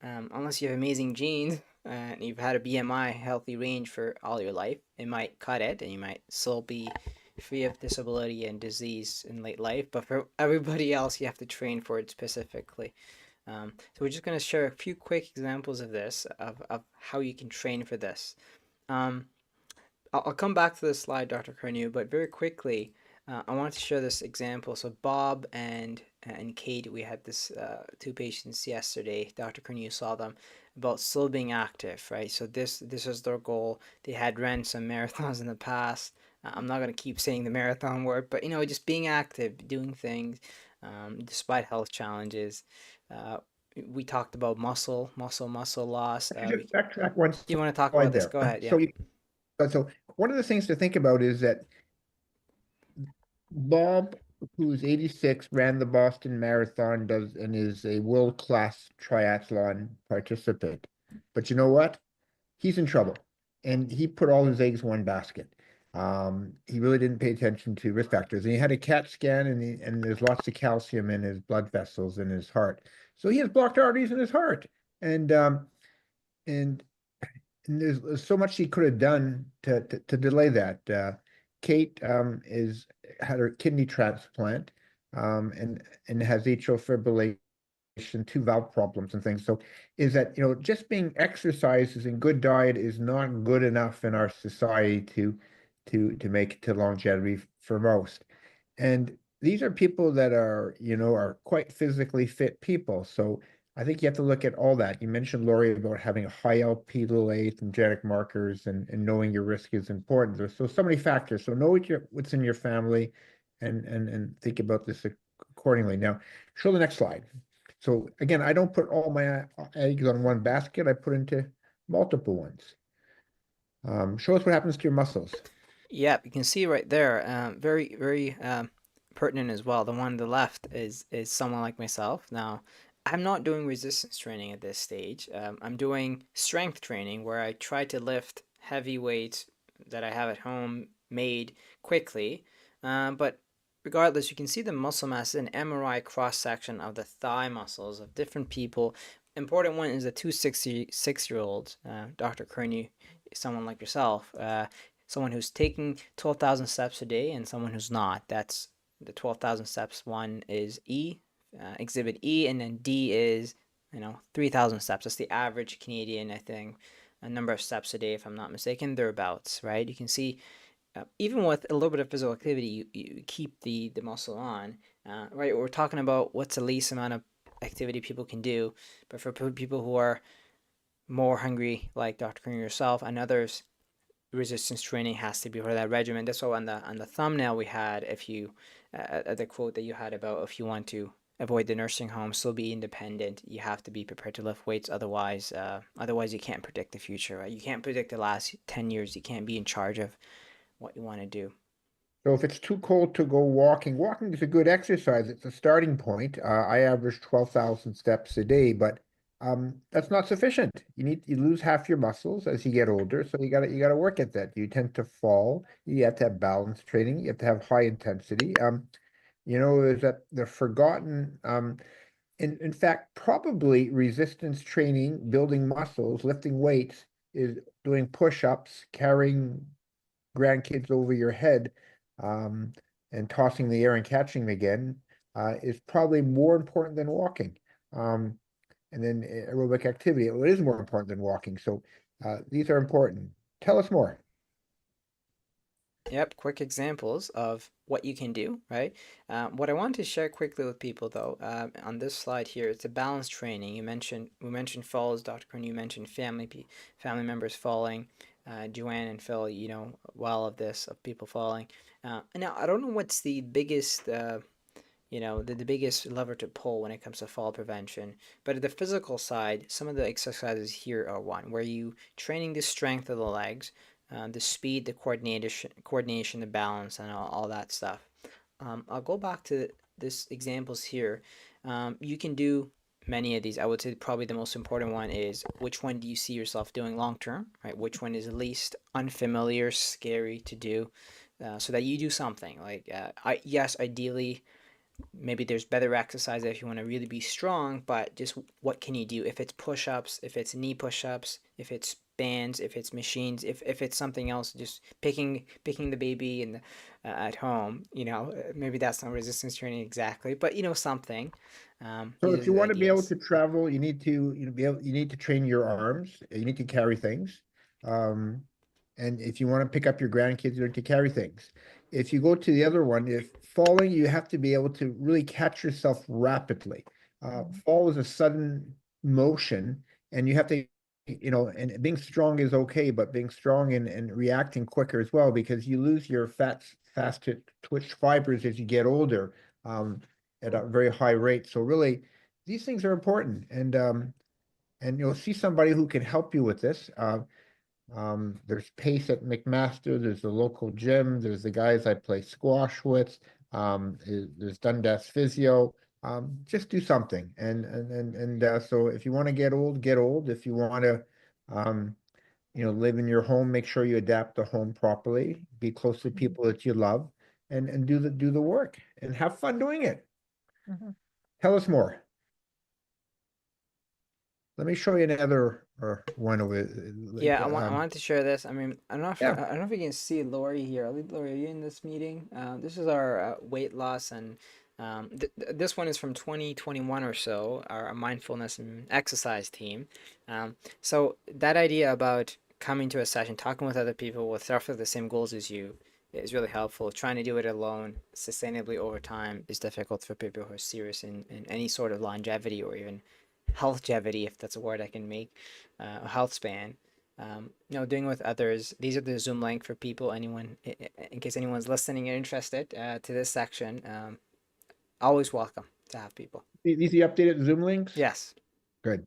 unless you have amazing genes and you've had a BMI healthy range for all your life, it might cut it and you might still be free of disability and disease in late life. But for everybody else, you have to train for it specifically. So we're just going to share a few quick examples of this, of how you can train for this. I'll come back to this slide, Dr. Curnew, but very quickly, I wanted to share this example. So Bob and Kate, we had this two patients yesterday. Dr. Curnew saw them about still being active, right? So this is their goal. They had ran some marathons in the past. I'm not gonna keep saying the marathon word, but just being active, doing things, despite health challenges. We talked about muscle loss. Just backtrack one Do you want to talk slide about this? there. Go ahead. Yeah. So one of the things to think about is that Bob, who's 86, ran the Boston Marathon, and is a world-class triathlon participant. But you know what? He's in trouble, and he put all his eggs in one basket. He really didn't pay attention to risk factors, and he had a CAT scan, and there's lots of calcium in his blood vessels in his heart. So he has blocked arteries in his heart, and and there's so much he could have done to delay that. Kate had her kidney transplant, and has atrial fibrillation 2 valve problems and things. So is that, just being exercises and good diet is not good enough in our society to make it to longevity for most. And these are people that are quite physically fit people. So I think you have to look at all that. You mentioned, Lori, about having a high LP little a and genetic markers and knowing your risk is important. There's so many factors. So know what's in your family and think about this accordingly. Now, show the next slide. So again, I don't put all my eggs on one basket. I put into multiple ones. Show us what happens to your muscles. Yeah, you can see right there, very, very pertinent as well. The one on the left is someone like myself. Now, I'm not doing resistance training at this stage. I'm doing strength training where I try to lift heavy weights that I have at home made quickly. But regardless, you can see the muscle mass in MRI cross section of the thigh muscles of different people. Important one is the 266-year-old, Dr. Curnew, someone like yourself. Someone who's taking 12,000 steps a day and someone who's not. That's the 12,000 steps one is exhibit E, and then D is 3,000 steps. That's the average Canadian, I think, a number of steps a day, if I'm not mistaken, thereabouts, right? You can see even with a little bit of physical activity, you keep the muscle on, right? We're talking about what's the least amount of activity people can do, but for people who are more hungry, like Dr. Green yourself and others, resistance training has to be part of that regimen. That's why on the thumbnail we had, if you the quote that you had about if you want to avoid the nursing home, still be independent, you have to be prepared to lift weights. Otherwise you can't predict the future, right? You can't predict the last 10 years. You can't be in charge of what you want to do. So if it's too cold to go walking is a good exercise. It's a starting point. I average 12,000 steps a day, but that's not sufficient. You lose half your muscles as you get older, so you gotta work at that. You tend to fall. You have to have balance training. You have to have high intensity. Is that the forgotten? In fact, probably resistance training, building muscles, lifting weights, is doing push-ups, carrying grandkids over your head, um, and tossing the air and catching them again, is probably more important than walking. And then aerobic activity, it is more important than walking. So these are important. Tell us more. Yep, quick examples of what you can do, right? What I want to share quickly with people, though, on this slide here, it's a balance training. We mentioned falls, Dr. Quinn, you mentioned family members falling. Joanne and Phill, well of people falling. Now, I don't know what's the biggest, the biggest lever to pull when it comes to fall prevention. But at the physical side, some of the exercises here are one where you training the strength of the legs, the speed, the coordination, the balance, and all that stuff. I'll go back to this examples here. You can do many of these. I would say probably the most important one is which one do you see yourself doing long term, right? Which one is least unfamiliar, scary to do, so that you do something like yes, ideally maybe there's better exercise if you want to really be strong, but just what can you do? If it's push-ups, if it's knee push-ups, if it's bands, if it's machines, if it's something else, just picking the baby and at home, maybe that's not resistance training exactly, but something. So These if are you the want to be able ideas. to travel, you need to you need to train your arms. You need to carry things. Um, and if you want to pick up your grandkids, you need to carry things. If you go to the other one, if falling, you have to be able to really catch yourself rapidly. Fall is a sudden motion, and you have to, and being strong is okay, but being strong and reacting quicker as well, because you lose your fast twitch fibers as you get older. At a very high rate. So really, these things are important, and you'll see somebody who can help you with this. There's Pace at McMaster. There's the local gym. There's the guys I play squash with. There's Dundas Physio. Just do something, and so if you want to get old, get old. If you want to, live in your home, make sure you adapt the home properly. Be close to people that you love, and do the work, and have fun doing it. Tell us more. Let me show you another one of it. Yeah, I wanted to share this. I mean, Yeah. I don't know if you can see Lori here. Lori, are you in this meeting? This is our weight loss and This one is from 2021 or so, our mindfulness and exercise team. So that idea about coming to a session, talking with other people with roughly the same goals as you is really helpful. Trying to do it alone sustainably over time is difficult for people who are serious in any sort of longevity or even healthgevity, if that's a word I can make, a health span. Doing with others. These are the Zoom link for people. Anyone, in case anyone's listening and interested to this section, always welcome to have people. These are the updated Zoom links? Yes. Good.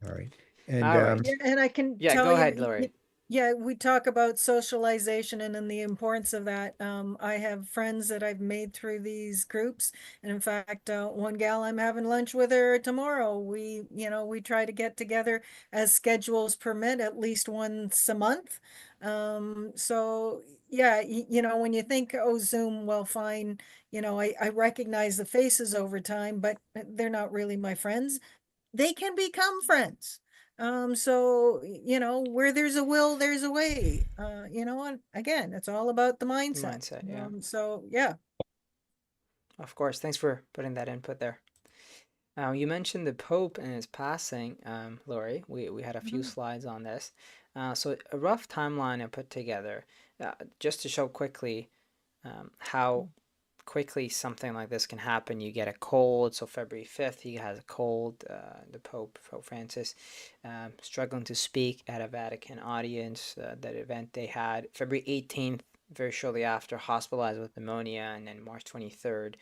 All right. And All right. Yeah, and I can Yeah, tell go you, ahead, Lori. yeah, we talk about socialization and then the importance of that. I have friends that I've made through these groups. And in fact, one gal, I'm having lunch with her tomorrow. We try to get together as schedules permit at least once a month. So yeah, when you think, oh, Zoom, well, fine. I recognize the faces over time, but they're not really my friends. They can become friends. So, where there's a will, there's a way. And again, it's all about the mindset. Mindset, yeah. So yeah. Of course. Thanks for putting that input there. You mentioned the Pope and his passing, Lori. We had a few slides on this. So a rough timeline I put together, just to show quickly how quickly something like this can happen. You get a cold. So February 5th, he has a cold. The Pope Francis, struggling to speak at a Vatican audience. That event they had February 18th, very shortly after, hospitalized with pneumonia, and then March 23rd,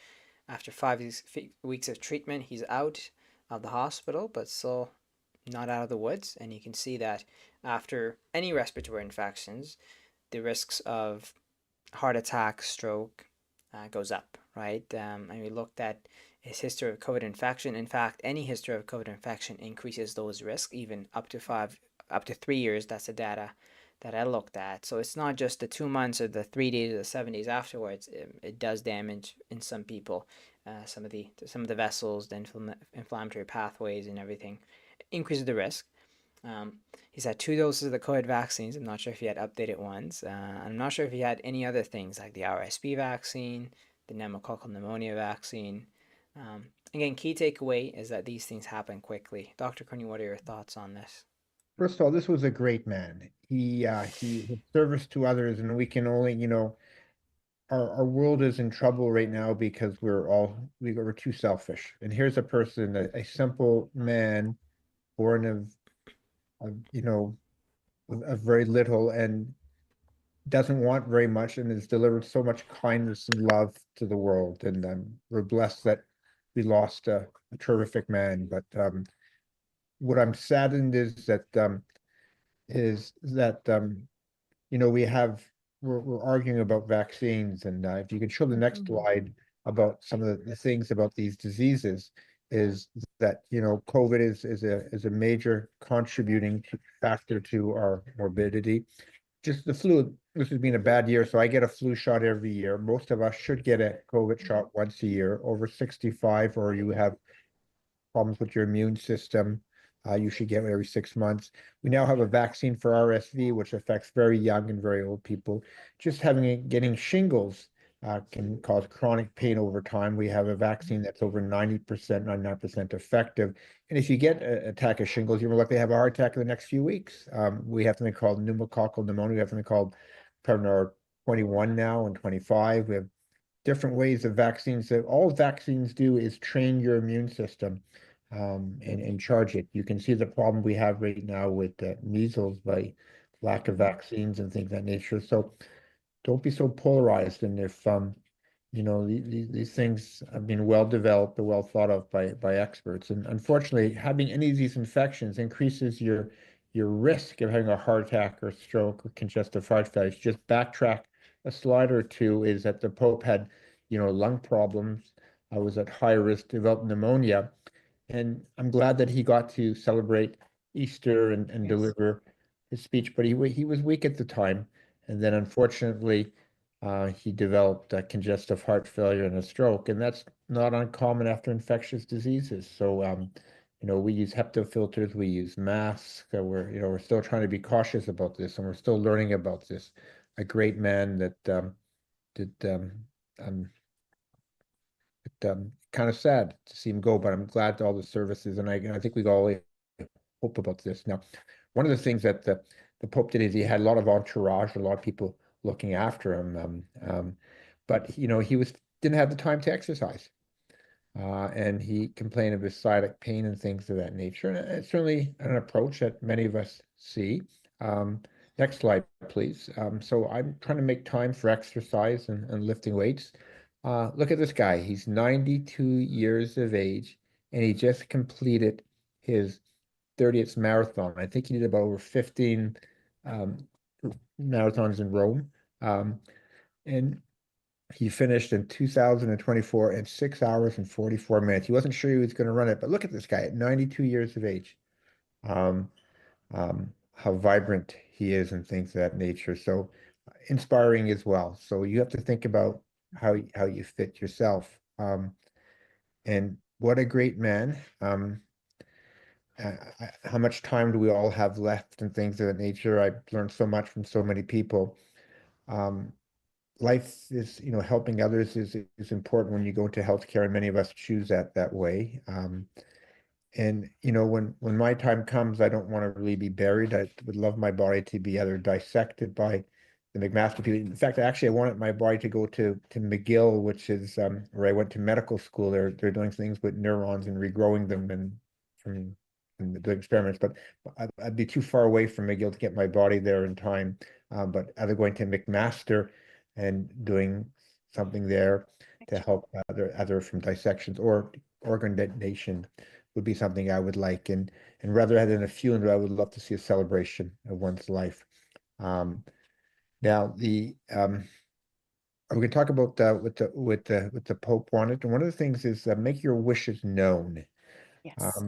after 5 weeks of treatment, he's out of the hospital, but still not out of the woods. And you can see that after any respiratory infections, the risks of heart attack, stroke goes up, right? And we looked at his history of COVID infection. In fact, any history of COVID infection increases those risks, even up to 3 years. That's the data that I looked at. So it's not just the 2 months or the 3 days or the 7 days afterwards. It does damage in some people, some of the vessels, the inflammatory pathways, and everything. Increases the risk. He's had 2 doses of the COVID vaccines. I'm not sure if he had updated ones. I'm not sure if he had any other things like the RSV vaccine, the pneumococcal pneumonia vaccine. Again, key takeaway is that these things happen quickly. Dr. Curnew, what are your thoughts on this? first of all, this was a great man. He his service to others, and we can only, our world is in trouble right now because we're too selfish. And here's a person, a simple man, born of very little, and doesn't want very much, and has delivered so much kindness and love to the world. And we're blessed that we lost a terrific man. But what I'm saddened is that we're arguing about vaccines, and if you could show the next slide about some of the things about these diseases, is that COVID is a major contributing factor to our morbidity. Just the flu, this has been a bad year, so I get a flu shot every year. Most of us should get a COVID shot once a year. Over 65, or you have problems with your immune system, you should get it every 6 months. We now have a vaccine for RSV, which affects very young and very old people. Just getting shingles can cause chronic pain over time. We have a vaccine that's over 90%, 99% effective. And if you get an attack of shingles, you're more likely to have a heart attack in the next few weeks. We have something called pneumococcal pneumonia. We have something called Prevnar 21 now and 25. We have different ways of vaccines. That all vaccines do is train your immune system and charge it. You can see the problem we have right now with measles by lack of vaccines and things of that nature. So don't be so polarized. And if these things have been well developed or well thought of by experts. And unfortunately, having any of these infections increases your risk of having a heart attack or stroke or congestive heart failure. Just backtrack a slide or two, is that the Pope had, lung problems. I was at high risk to develop pneumonia. And I'm glad that he got to celebrate Easter and Yes. deliver his speech, but he was weak at the time. And then unfortunately, he developed congestive heart failure and a stroke, and that's not uncommon after infectious diseases. So, we use HEPA filters, we use masks. We're still trying to be cautious about this, and we're still learning about this. A great man that did kind of sad to see him go, but I'm glad to all the services, and I think we all hope about this. Now, one of the things that the Pope did is he had a lot of entourage, a lot of people looking after him, but you know, didn't have the time to exercise. And he complained of his sciatic pain and things of that nature. And it's certainly an approach that many of us see. Next slide, please. So I'm trying to make time for exercise and lifting weights. Look at this guy. He's 92 years of age, and he just completed his 30th marathon. I think he did about over 15 marathons in Rome. And he finished in 2024 in 6 hours and 44 minutes. He wasn't sure he was going to run it, but look at this guy at 92 years of age. How vibrant he is and things of that nature. So inspiring as well. So you have to think about how you fit yourself. And what a great man. How much time do we all have left and things of that nature? I've learned so much from so many people. Life is, you know, helping others is important when you go into healthcare, and many of us choose that way. And you know, when my time comes, I don't want to really be buried. I would love my body to be either dissected by the McMaster people. In fact, actually, I wanted my body to go to McGill, which is where I went to medical school. They're doing things with neurons and regrowing them and doing experiments. But I'd be too far away from McGill to get my body there in time. But either going to McMaster and doing something there to help other from dissections or organ donation would be something I would like. And rather than a funeral, I would love to see a celebration of one's life. Now we can talk about what the Pope wanted. And one of the things is make your wishes known. Yes.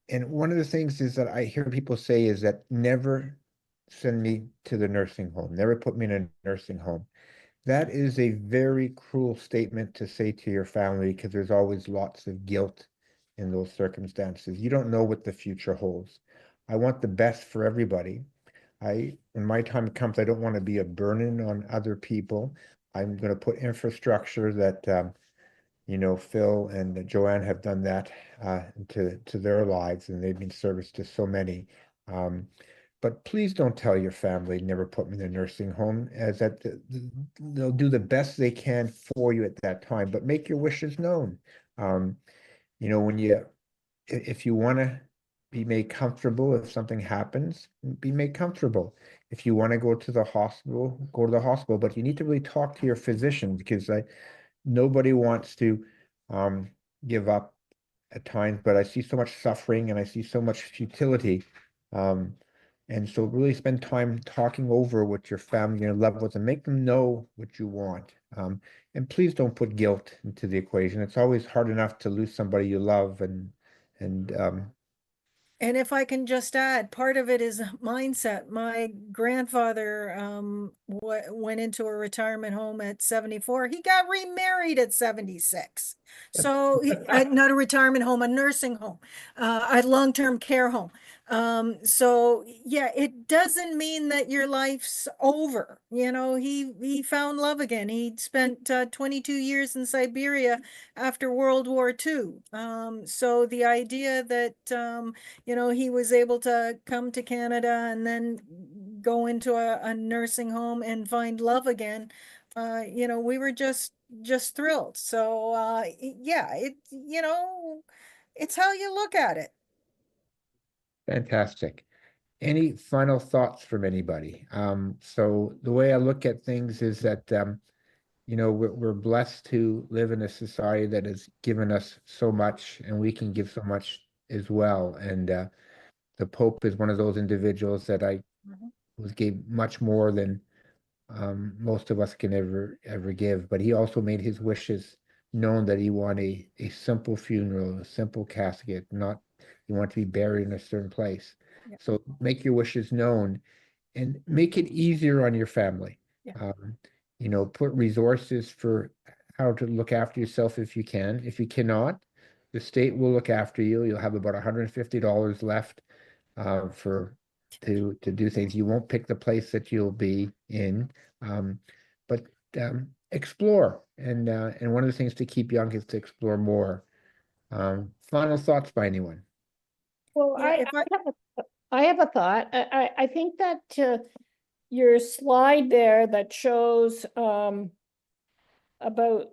And one of the things is that I hear people say is that never send me to the nursing home, never put me in a nursing home. That is a very cruel statement to say to your family because there's always lots of guilt in those circumstances. You don't know what the future holds. I want the best for everybody. When my time comes, I don't want to be a burden on other people. I'm going to put infrastructure that, you know, Phill and Joanne have done that to their lives, and they've been service to so many. But please don't tell your family never put me in a nursing home, as that they'll do the best they can for you at that time, but make your wishes known. You know, if you want to be made comfortable, if something happens, be made comfortable. If you want to go to the hospital, go to the hospital, but you need to really talk to your physician, because nobody wants to give up at times, but I see so much suffering and I see so much futility. And so really spend time talking over with your family and your loved ones and make them know what you want. And please don't put guilt into the equation. It's always hard enough to lose somebody you love, and And if I can just add, part of it is mindset. My grandfather went into a retirement home at 74. He got remarried at 76. So not a retirement home, a nursing home, a long-term care home. So yeah, it doesn't mean that your life's over. You know, he found love again. He spent 22 years in Siberia after World War II. So the idea that you know, he was able to come to Canada and then go into a nursing home and find love again. You know, we were just thrilled. So yeah, you know, it's how you look at it. fantastic. Any final thoughts from anybody? So the way I look at things is that you know, we're blessed to live in a society that has given us so much, and we can give so much as well. And the Pope is one of those individuals that I Mhm. was gave much more than most of us can ever give. But he also made his wishes known, that he wanted a simple funeral, a simple casket, not you want to be buried in a certain place. Yeah. So make your wishes known and make it easier on your family. Yeah. You know, put resources for how to look after yourself if you can. If you cannot, the state will look after you. You'll have about $150 left for to do things. You won't pick the place that you'll be in, but explore. And one of the things to keep young is to explore more. Final thoughts by anyone? Well, Yeah, if I, I have a thought. I think that your slide there that shows about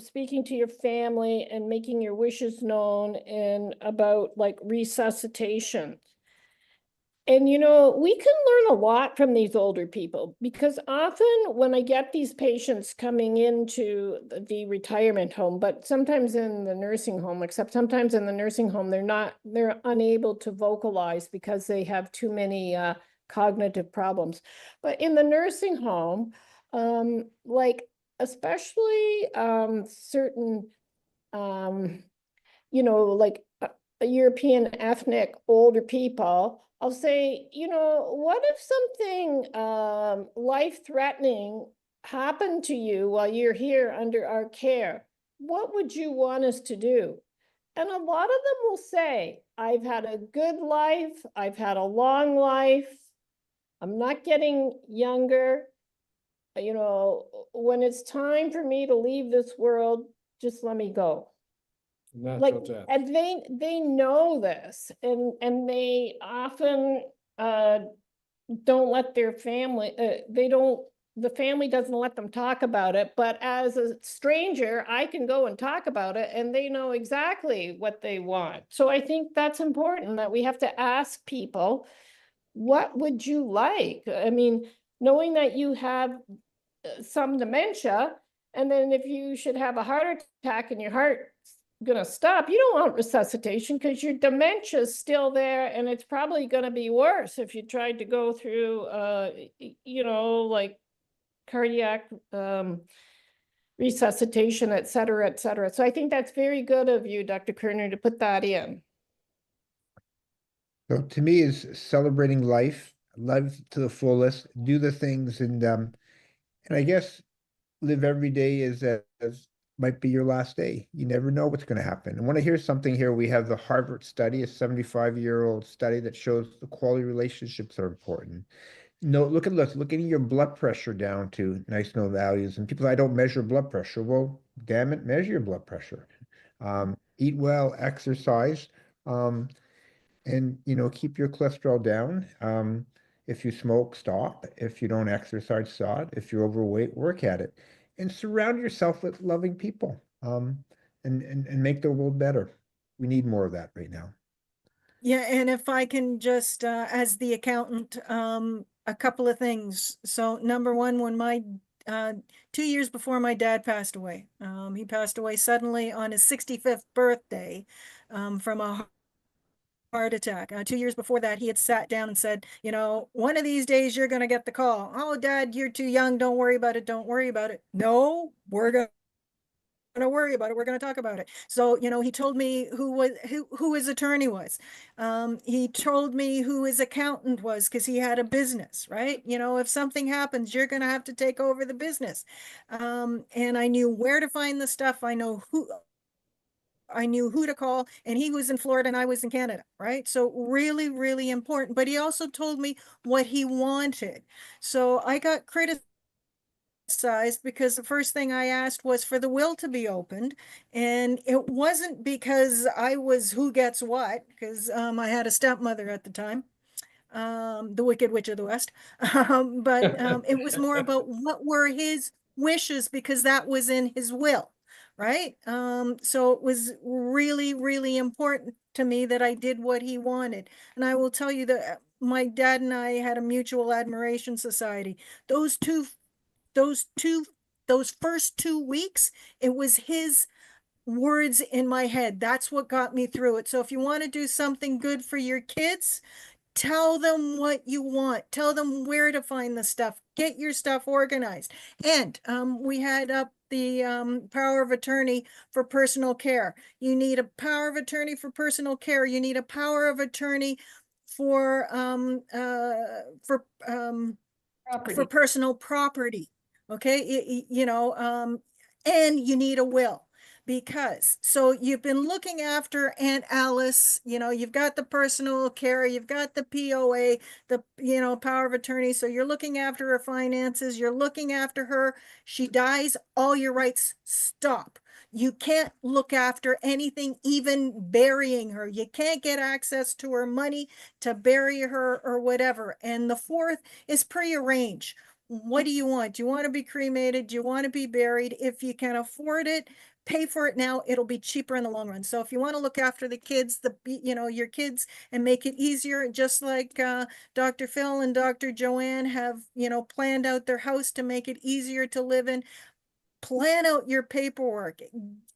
speaking to your family and making your wishes known and about like resuscitation. And you know, we can learn a lot from these older people because often when I get these patients coming into the retirement home, but sometimes in the nursing home, except sometimes in the nursing home, they're unable to vocalize because they have too many cognitive problems. But in the nursing home, like especially certain like European ethnic older people, I'll say, what if something life-threatening happened to you while you're here under our care? What would you want us to do? And a lot of them will say, I've had a good life, I've had a long life, I'm not getting younger. When it's time for me to leave this world, just let me go. Like, Natural death. and they know this, and they often don't let their family, the family doesn't let them talk about it, but as a stranger, I can go and talk about it and they know exactly what they want. So I think that's important, that we have to ask people, what would you like? I mean, knowing that you have some dementia, and then if you should have a heart attack and your heart's gonna stop, you don't want resuscitation because your dementia is still there, and it's probably gonna be worse if you tried to go through, like cardiac resuscitation, et cetera, et cetera. So I think that's very good of you, Dr. Curnew, to put that in. So to me is celebrating life to the fullest, do the things and I guess live every day as might be your last day. You never know what's going to happen. And when I hear something here, we have the Harvard study, a 75-year-old study that shows the quality relationships are important. No, look at your blood pressure down to nice no values. And people say, I don't measure blood pressure. Well, damn it, measure your blood pressure. Eat well, exercise. And keep your cholesterol down. If you smoke, stop. If you don't exercise, stop. If you're overweight, work at it, and surround yourself with loving people. And make the world better. We need more of that right now. yeah, and if I can just, as the accountant, a couple of things. So number one, when my 2 years before my dad passed away, he passed away suddenly on his 65th birthday, from a heart attack. 2 years before that, he had sat down and said, one of these days you're going to get the call. Oh, Dad, you're too young. Don't worry about it. Don't worry about it. No, we're going to worry about it. We're going to talk about it. So, he told me who his attorney was. He told me who his accountant was because he had a business, right? If something happens, you're going to have to take over the business. And I knew where to find the stuff. I knew who to call, and he was in Florida and I was in Canada, right? So really, really important. But he also told me what he wanted. So I got criticized because the first thing I asked was for the will to be opened. And it wasn't because I was who gets what, because I had a stepmother at the time, the Wicked Witch of the West. But it was more about what were his wishes because that was in his will, right? So it was really, really important to me that I did what he wanted. And I will tell you that my dad and I had a mutual admiration society. Those two, those two, those first 2 weeks, it was his words in my head. That's what got me through it. So if you want to do something good for your kids, tell them what you want. Tell them where to find the stuff. Get your stuff organized. And we had up the power of attorney for personal care. You need a power of attorney for personal care. You need a power of attorney for Property. personal property. Okay, and you need a will. Because, so you've been looking after Aunt Alice, you've got the personal care, you've got the POA, the power of attorney. So you're looking after her finances, you're looking after her. She dies, all your rights stop. You can't look after anything, even burying her. You can't get access to her money to bury her or whatever. And the fourth is prearrange. What do you want? Do you want to be cremated? Do you want to be buried? If you can afford it, pay for it now. It'll be cheaper in the long run. So if you want to look after the kids, your kids, and make it easier, just like Dr. Phill and Dr. Joanne have, planned out their house to make it easier to live in, plan out your paperwork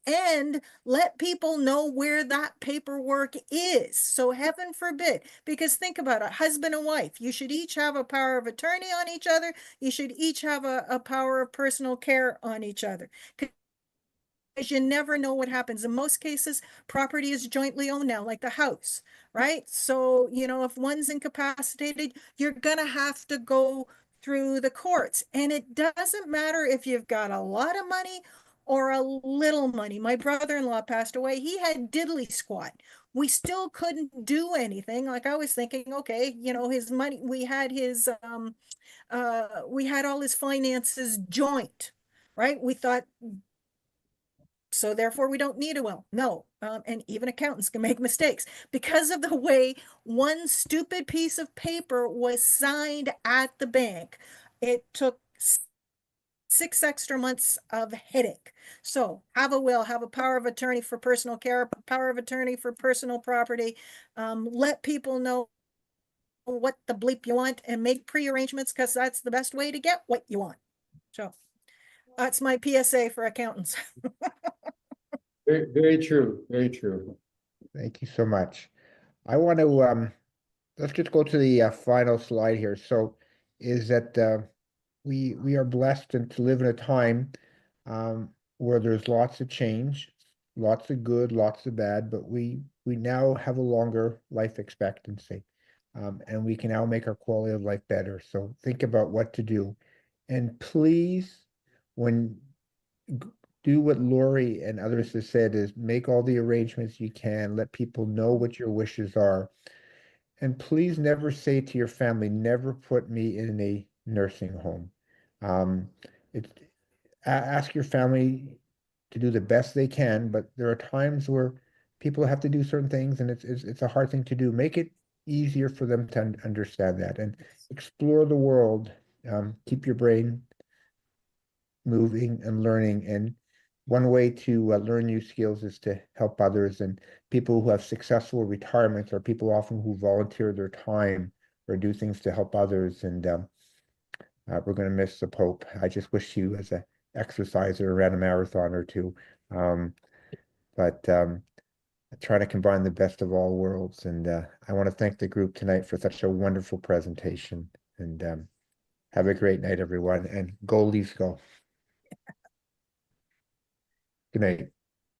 and let people know where that paperwork is. So heaven forbid, because think about it, husband and wife, you should each have a power of attorney on each other. You should each have a power of personal care on each other. Because you never know what happens. In most cases, property is jointly owned now, like the house, right? So, if one's incapacitated, you're gonna have to go through the courts. And it doesn't matter if you've got a lot of money or a little money. My brother-in-law passed away. He had diddly squat. We still couldn't do anything. Like, I was thinking, okay, his money, we had all his finances joint, right? We thought, so therefore we don't need a will. No, and even accountants can make mistakes because of the way one stupid piece of paper was signed at the bank. It took 6 extra months of headache. So have a will, have a power of attorney for personal care, power of attorney for personal property. Let people know what the bleep you want and make pre-arrangements, because that's the best way to get what you want. So that's my PSA for accountants. Very, very true, very true. Thank you so much. I want to let's just go to the final slide here. So is that we are blessed and to live in a time where there's lots of change, lots of good, lots of bad, but we now have a longer life expectancy, and we can now make our quality of life better. So think about what to do, and please, when do what Lori and others have said, is make all the arrangements you can, let people know what your wishes are. And please never say to your family, never put me in a nursing home. Um, ask your family to do the best they can, but there are times where people have to do certain things, and it's a hard thing to do. Make it easier for them to understand that and explore the world. Keep your brain moving and learning. And one way to learn new skills is to help others. And people who have successful retirements are people often who volunteer their time or do things to help others. And we're going to miss the Pope. I just wish you as an exerciser ran a marathon or two. But try to combine the best of all worlds. And I want to thank the group tonight for such a wonderful presentation. And have a great night, everyone. And go Leafs, go. Good night.